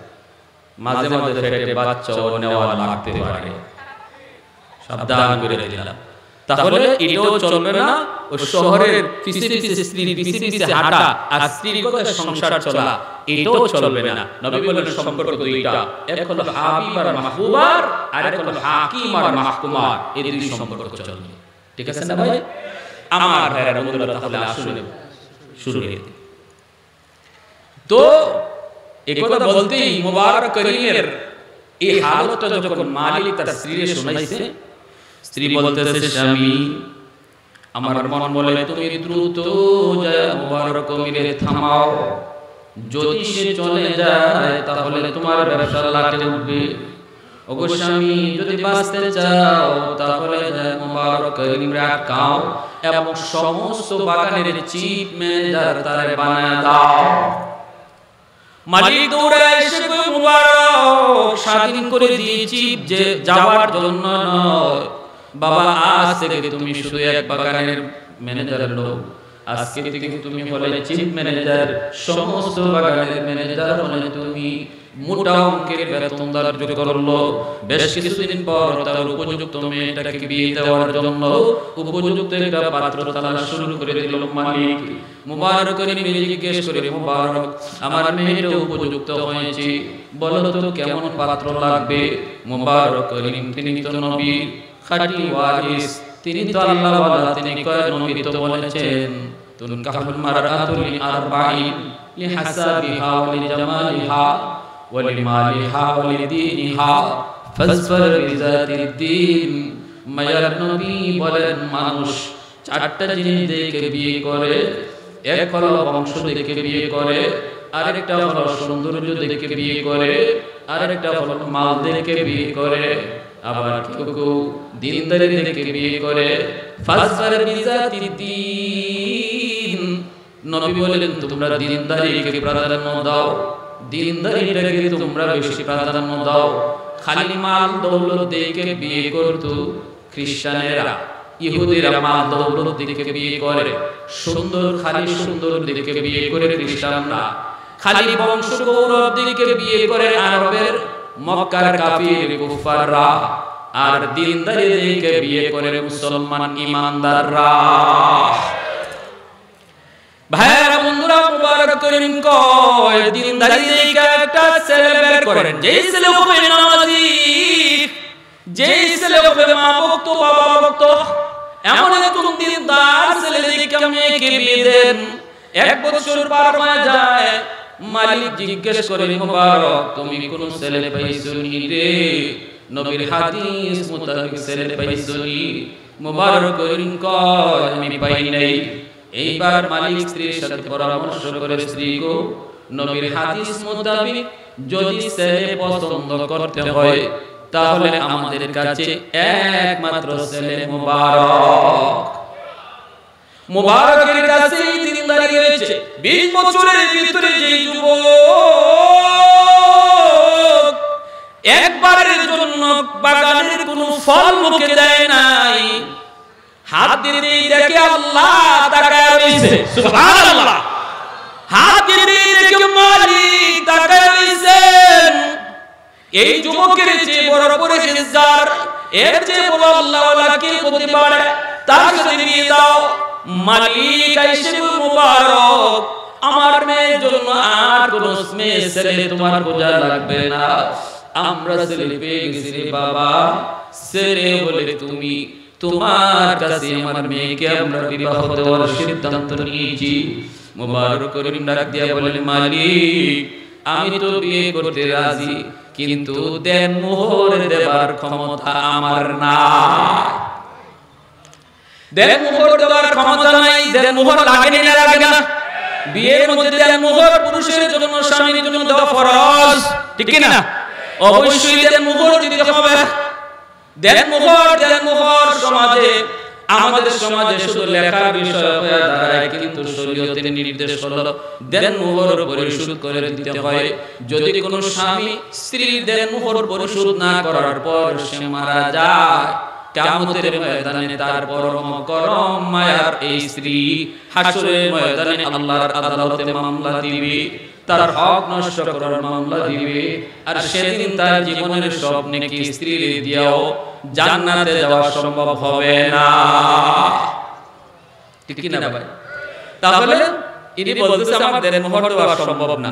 মাঝে মাঝে পেটে বাচ্চাও নেওয়া লাগতে পারে, সাবধান করে দিলাম। তাহলে এটাও চলবে না, ওই শহরের পিছে পিছে স্ত্রীর পিছে পিছে হাঁটা আর স্ত্রীর কথা সংসার চলা, এটাও চলবে না। নবী বলেন সম্পর্ক দুইটা, এক হলো হাবিব আর মাহবুবার, আর এক হলো হাকিম আর মাহকুমার, এই দুই সম্পর্ক চলবে। ঠিক আছে না ভাই? আমার ভাইরা বন্ধুরা, তাহলে আসুন শুরু করি। তো এই কথা বলতেই মুবারক করিমের এই হালতটা যখন মালিক তার স্ত্রীকে শোনাইছে, স্ত্রী বলতেছে স্বামী আমার মন বলে তুমি দ্রুত যায় মুবারক করিমের থামাও, যদি সে চলে যায় তাহলে তোমার ব্যবসা লাটে উঠবে। ওগো স্বামী যদি বাঁচতে চাও তাহলে যায় মুবারক করিম আটকাও এবং সমস্ত বাগানের চিফ ম্যানেজার তারে বানায় দাও। মালিক দৌড়ে এসে কই মুবারক স্বাধীন করে দিয়েছি যে যাওয়ার জন্য নয় বাবা, আজ থেকে তুমি শুধু এক বাগানের ম্যানেজার নও, আজকে থেকে তুমি হলে চিফ ম্যানেজার, সমস্ত বাগানের ম্যানেজার হলে তুমি। মোটা অঙ্কের বেতন ধার্য করলো। বেশ কিছুদিন পর তার উপযুক্ত মেয়েটাকে বিয়ে দেওয়ার জন্য উপযুক্ত একটা পাত্র তালাশ শুরু করে দিল মালিক। মুবারক করিম জিজ্ঞেস করে, মুবারক আমার মেয়েটা উপযুক্ত হয়েছে, বলো তো কেমন পাত্র লাগবে? মুবারক করিম তিনি তো নবী খাঁটি ওয়ারিস, তিনি তো আল্লাহ ওয়ালা, তিনি কয় নবী তো বলেছেন তুনকাহুল মারআতু লিআরবাঈন লিহাসাবিহা ওয়া লিজামালিহা ওয়া লিমালিহা ওয়া লিদীনিহা ফাজফার বিযাতিদ দ্বীন। মায়ার নবী বলেন মানুষ চারটা জিনিস দেখে বিয়ে করে, এক হলো বংশ দেখে বিয়ে করে, আরেকটা হলো সৌন্দর্য দেখে বিয়ে করে, আরেকটা হলো মাল দেখে বিয়ে করে, আবার কেউ কেউ দিনদারি দেখে বিয়ে করে। ফাজফার বিজাতি দ্বীন, নবী বলেন তোমরা দিনদারিকে প্রাধান্য দাও, দিনদারিটাকে তোমরা বেশি প্রাধান্য দাও। খালি মাল দৌলত দেখে বিয়ে করতো খ্রিস্টানেরা, ইহুদিরা মাল দৌলত দেখে বিয়ে করে, সুন্দর খালি সুন্দর দেখে বিয়ে করে খ্রিস্টানরা, খালি বংশ গৌরব দেখে বিয়ে করে আরবের মক্কার কাফির কুফাররা, আর দিনদারি দেখে বিয়ে করে মুসলমান ইমানদাররা। ভাইরা বন্ধুরা, মুবারক করিম কয় দিনদারি দেখে একটা ছেলে বের করেন, যেই ছেলে হবে নামাজি, যেই ছেলে হবে মা ভক্ত বাবা ভক্ত, এমন একজন দিনদার ছেলে দেখে মেয়েকে বিয়ে দেন। 1 বছর পার হয়ে যায়, মালিক জিজ্ঞেস করে মুবারক তুমি কোন ছেলে পাইছো নি রে? নবীর হাদিস মোতাবেক ছেলে পাইছো নি? মুবারক করিম কয় আমি পাই নাই। এইবার মালিক স্ত্রীর সাথে পরামর্শ করে, স্ত্রী গো, নবীর হাদিস মোতাবেক যদি ছেলে পছন্দ করতে হয় তাহলে আমাদের কাছে একমাত্র ছেলে মুবারক। মুবারকের কাছে দিনদারি রয়েছে। 20 বছরের ভিতরে যে যুবক একবারের জন্য বাগানের কোনো ফল মুখে দেয় নাই, হাত দিয়ে দেখে আল্লাহ তাকায় রইছে, সুবহানাল্লাহ, হাত দিয়ে দেখে মালিক তাকায় রইছেন, এই যুবকের চেয়ে বড় পরহেজগার, এর চেয়ে বড় আল্লাহওয়ালা কে হতে পারে? তার সাথে বিয়ে দাও। মালিক আইসে মুবারক, আমার মেয়ের জন্য আর কোন মেয়ে ছেলে তোমার বোঝা লাগবে না, আমরা ছেলে পেয়ে গেছি রে বাবা। ছেলে বলে তুমি, তোমার কাছে আমার মেয়েকে আমরা বিবাহ দেওয়ার সিদ্ধান্ত নিয়েছি। মুবারক করিম ডাক দিয়া বলেন, মালিক আমি তো বিয়ে করতে রাজি, কিন্তু দেন মোহর দেবার ক্ষমতা আমার না। দেন মোহর দেওয়ার ক্ষমতা নাই। দেন মোহর লাগে না লাগে না? বিয়ের মধ্যে দেন মোহর পুরুষের জন্য স্বামীর জন্য দেওয়া ফরজ, ঠিক কি না? অবশ্যই দেন মোহর দিতে হবে। দেন মোহর সমাজে, আমাদের সমাজে শুধু লেখার বিষয় হয়ে দাঁড়ায়, কিন্তু শরীয়তের নির্দেশ হলো দেন মোহর পরিশোধ করে দিতে হয়। যদি কোনো স্বামী স্ত্রীর দেন মোহর পরিশোধ না করার পর সে মারা যায়, কিয়ামতের ময়দানে তার পরম করম মায়ার এই স্ত্রী হাসরের ময়দানে আল্লাহর আদালতে মামলা দিবে, তার হক নষ্ট করার মামলা দিবে, আর সেদিন তার জীবনের সব নেকি স্ত্রীর দিয়েও জান্নাতে যাওয়া সম্ভব হবে না, ঠিক কি না ভাই? তাহলে ইনি বলতেছে আমার দেন মোহর দেওয়া সম্ভব না।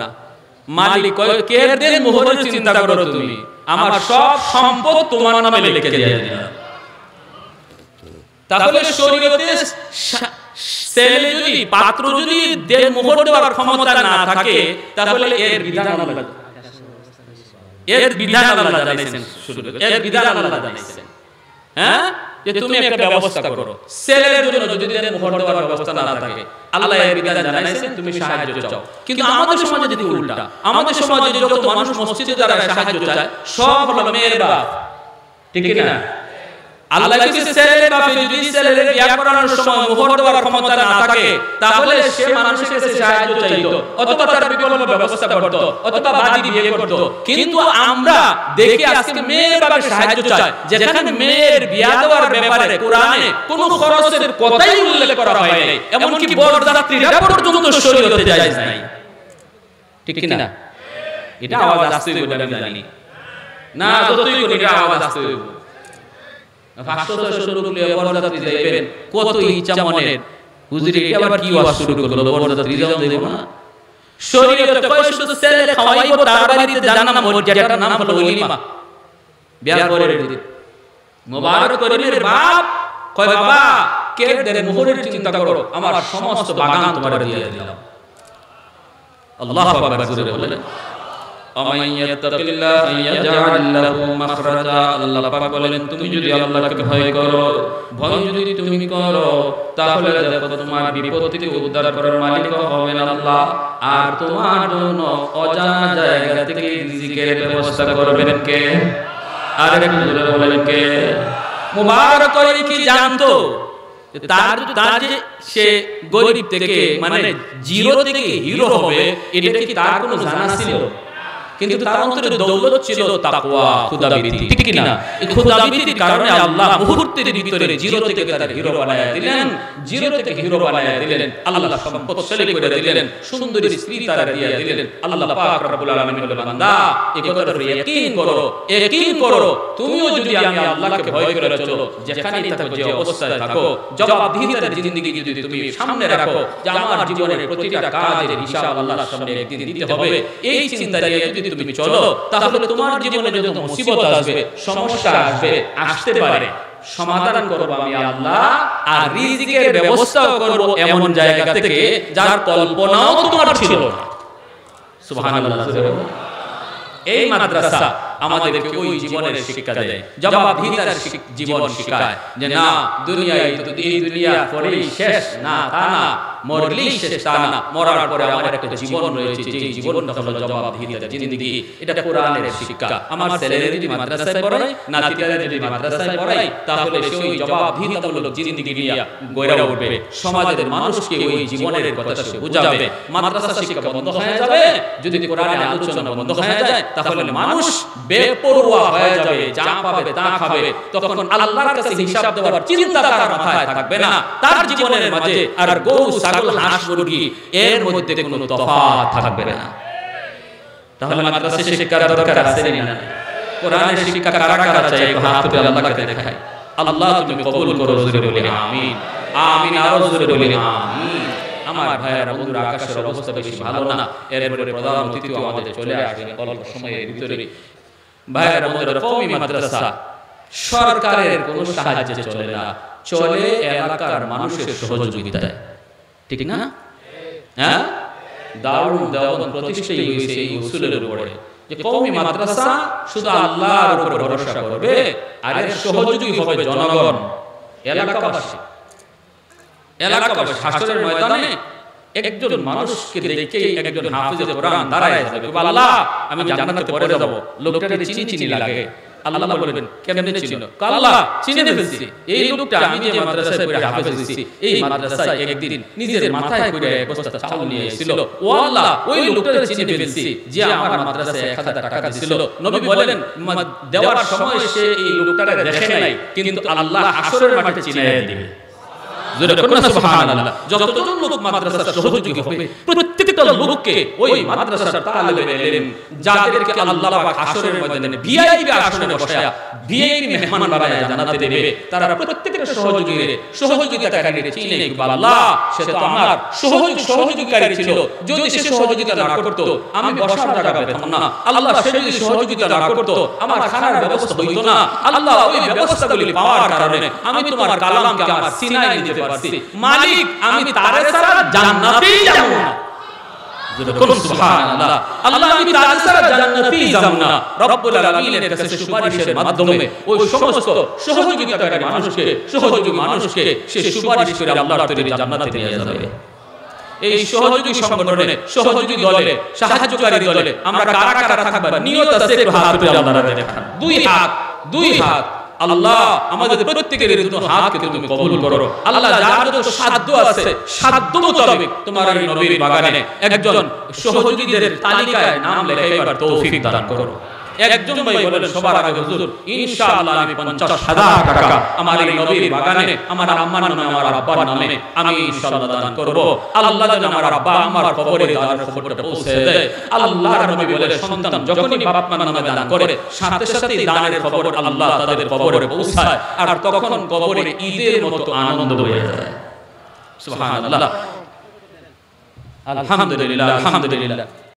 মালিক কয় কে দেন মোহরের চিন্তা করো তুমি, আমার সব সম্পদ তোমার নামে লিখে দিয়ে দিলাম। তাহলে শরীয়তে ছেলে যদি, পাত্র যদি দেন মোহর দেওয়ার ক্ষমতা না থাকে, তাহলে এর বিধান আল্লাহ, এর বিধান আল্লাহ জানাইছেন, এর বিধান আল্লাহ জানাইছেন, হ্যাঁ, যে তুমি একটা ব্যবস্থা করো। ছেলের জন্য যদি দেন মোহর দেওয়ার ব্যবস্থা না থাকে, আল্লাহ এর বিধান জানাইছেন, তুমি সাহায্য চাও। কিন্তু আমাদের সমাজে যদি উল্টা, আমাদের সমাজে যত মানুষ মসজিদে দ্বারা সাহায্য চায় সব হলো মেয়ের বাপ, ঠিক কি না? আল্লাহ কিছু ছেলের বাপে যদি ছেলের বিয়ে করানোর সময় মোহর দেওয়ার ক্ষমতা না থাকে, তাহলে সে মানুষের কাছে সাহায্য চাইতো, অথবা তার বিকল্প ব্যবস্থা করতো, অথবা বাদী বিয়ে করতো। কিন্তু আমরা দেখি আজকে মেয়ের বাপে সাহায্য চায়, যেখানে মেয়ের বিয়ে দেওয়ার ব্যাপারে কোরআনে কোনো খরচের কথাই উল্লেখ করা হয় নাই, এমনকি বরযাত্রীরা পর্যন্ত শরীয়তে জায়েজ নাই, ঠিক কি না? এটা আওয়াজ আসতে বলে আমি জানি না, যতই করি এটা আওয়াজ আসতে হইব। 500-600 লোক নিয়ে বরযাত্রী যাইবেন, কত ইচ্ছা মনের, হুজুরি আবার কি ওয়াজ শুরু করলো, বরযাত্রী যাও দেব না। শরীয়তে কয় শুধু ছেলে খাওয়াইবো, তার বাড়িতে জানাম যেটার নাম হলো ওলিমা, বিয়ার পরের দিন। মুবারক করিমের বাপ কয় বাবা কে দেন মোহরের চিন্তা করো, আমার সমস্ত বাগান তোমার দিয়ে দিলাম। আল্লাহু আকবার জোরে বলেন। আল্লাহ পাক বলেন তুমি যদি আল্লাহকে ভয় করো, ভয় যদি তুমি করো, তাহলে দেখো তোমার বিপদ থেকে উদ্ধার করার মালিক হবেন আল্লাহ, আর তোমার জন্য অজানা জায়গা থেকে রিজিকের ব্যবস্থা করবেন কে? আর একটু জোরে বলেন কে? মুবারক কি জানতো তার যে সে গরিব থেকে মানে জিরো থেকে হিরো হবে এটা কি তার কোনো জানা ছিল? কিন্তু তার অন্তরে দৌলত ছিল তাকওয়া, খুদাভীতি, ঠিক কি না? এই খুদাভীতির কারণে আল্লাহ মুহূর্তের ভিতরে জিরো থেকে তার হিরো বানায়া দিলেন, জিরো থেকে হিরো বানায়া দিলেন, আল্লাহ সম্পদশালী করে দিলেন, সুন্দরী স্ত্রী তারা দিয়ে দিলেন। আল্লাহ পাক রব্বুল আলামিন বলেন, বান্দা এই কথার উপর ইয়াকিন করো, তুমিও যদি আমি আল্লাহকে ভয় করে চলো, যেখানেই থাকো, যে অবস্থায় থাকো, জবাবদিহিতার জিন্দেগি যদি তুমি সামনে রাখো, যে আমার জীবনের প্রতিটা কাজের হিসাব আল্লাহর সামনে একদিন দিতে হবে, এই চিন্তা নিয়ে যদি তুমি চলো, তাহলে তোমার জীবনে যত মুসিবত আসবে, সমস্যা আসবে, আসতে পারে, সমাধান করব আমি আল্লাহ, আর রিজিকের ব্যবস্থাও করব এমন জায়গা থেকে যার কল্পনাও তোমার ছিল না। সুবহানাল্লাহ। এই মাদ্রাসা আমাদেরকে ওই জীবনের শিক্ষা দেয়, জবাবদিহিতার জীবন শিখায়, যে না দুনিয়ায় তো এই দুনিয়া পরেই শেষ, না তা না, মরলেই শেষ তা না, মরার পরে আমার একটা জীবন রয়েছে, যে জীবনটা হলো জবাবদিহিতার জিন্দেগি। এটা কোরআনের শিক্ষা। আমার ছেলেরা যদি মাদ্রাসায় পড়ায়, নাতিরা যদি মাদ্রাসায় পড়ায়, তাহলে সে ওই জবাবদিহিতামূলক জিন্দেগি নিয়ে গড়ে উঠবে, সমাজের মানুষকে ওই জীবনের কথা সে বুঝাবে। মাদ্রাসা শিক্ষা বন্ধ হয়ে যাবে, যদি কোরআনের আলোচনা বন্ধ হয়ে যায়, তাহলে মানুষ বেপরোয়া হয়ে যাবে, যা পাবে তা খাবে, তখন আল্লাহর কাছে হিসাব দেওয়ার চিন্তা তার মাথায় থাকবে না। তার জীবনের মাঝে আর গরু, ছাগল, হাঁস, মুরগি এর মধ্যে কোনো তফাৎ থাকবে না। তাহলে মাদ্রাসা শিক্ষার দরকার আছে না? কোরআনের শিক্ষা কারা কারা চাই? একটু হাত তুলে আল্লাহকে দেখায়। আল্লাহ তুমি কবুল করো, জোরে বলি আমিন। আমিন, আরো জোরে বলি আমিন। আমার ভাইয়েরা, বন্ধুরা, আকাশের অবস্থা বেশি ভালো না, এরপরে প্রধান অতিথি আমাদের চলে আসবেন অল্প সময়ের ভিতরে। ভাইয়েরা, বন্ধুরা, কওমি মাদ্রাসা সরকারের কোনো সাহায্যে চলে না, চলে এলাকার মানুষের সহযোগিতায়, ঠিক না? হ্যাঁ, দারুল দেওবন্দ প্রতিষ্ঠাই হয়েছে এই উসুলের উপরে, যে কওমি মাদ্রাসা শুধু আল্লাহর উপর ভরসা করবে, আর এর সহযোগী হবে জনগণ, এলাকাবাসী। হাসরের ময়দানে একজন মানুষকে দেখেই একজন হাফিজে কোরআন দাঁড়ায় যাবে, আল্লাহ আমি জান্নাতে পড়ে যাব, লোকটাকে চিনি লাগে। আল্লাহ বলবেন, কেমনে চিনো? আল্লাহ চিনে ফেলছি, এই লোকটা আমি যে মাদ্রাসায় পড়ে হাফেজ হইছি, এই মাদ্রাসায় একদিন নিজের মাথায় করে এক বস্তা চাউল নিয়ে এসেছিল। ও আল্লাহ, ওই লোকটাকে চিনে ফেলছি যে আমার মাদ্রাসায় 1000 টাকা দিছিল। নবী বলেন, দেওয়ার সময় সে এই লোকটাকে দেখে নাই, কিন্তু আল্লাহ হাসরের মাঠে চিনে দিবে। যতজন লোক মাদ্রাসার সহযোগী হবে, প্রত্যেকটা লোককে ওই মাদ্রাসার তালেবে ইলম, যাদেরকে আল্লাহ পাক হাসরের ময়দানে ভিআইপি আসনে বসায়া ভিআইপি মেহমান বানায়া জান্নাতে দেবে, তারা প্রত্যেকটা সহযোগিতাকারী চিনে আল্লাহ সে তো আমার সহযোগিতাকারী ছিল, যদি সে সহযোগিতা না করত আমি বসার জায়গা পেতাম না। আল্লাহ সে যদি সহযোগিতা না করত আমার খানার ব্যবস্থা হইতো না। আল্লাহ ওই ব্যবস্থাগুলি পাওয়ার কারণে আমি তোমার কালামকে আমার সিনায় নিতে পারছি। মালিক, আমি তারে ছাড়া জান্নাতেই যাব না। সুবহানাল্লাহ। আল্লাহ আমি তারে ছাড়া জান্নাতেই যাব না। রব্বুল আলামিনের কাছে সুপারিশের মাধ্যমে ওই সমস্ত সহযোগিতাকারী মানুষকে সে সুপারিশ করে আল্লাহর তরফে জান্নাতে নিয়ে যাবে। এই সহযোগী সংগঠনে, সহযোগী দলে, সাহায্যকারী দলে আমরা কারা কারা থাকব? নিয়ত আছে, একটু হাত তুলে আল্লাহর দেখান। দুই হাত। আল্লাহ আমাদের প্রত্যেকের দুটো হাতকে তুমি কবুল করো। আল্লাহ যার যত সাধ্য আছে, সাধ্য মোতাবেক তোমার এই নবীর বাগানে একজন সহযোগীদের তালিকায় নাম লেখাইবার তৌফিক দান করো। একজন ভাই বলেন সবার আগে, হুজুর ইনশাআল্লাহ আমি 50,000 টাকা আমার এই নবীর বাগানে আমার আম্মার নামে, আমার আব্বার নামে আমি ইনশাআল্লাহ দান করব। আল্লাহ যেন আমার আব্বা আমার কবরে দানের খবরটা পৌঁছে দেয়। আল্লাহর নবী বলে, সন্তান যখনই বাবা মার নামে দান করে, সাথে সাথে দানের খবর আল্লাহ তাদের কবরে পৌঁছায়, আর তখন কবরে ঈদের মতো আনন্দ হয়ে যায়। সুবহানাল্লাহ, আলহামদুলিল্লাহ, আলহামদুলিল্লাহ।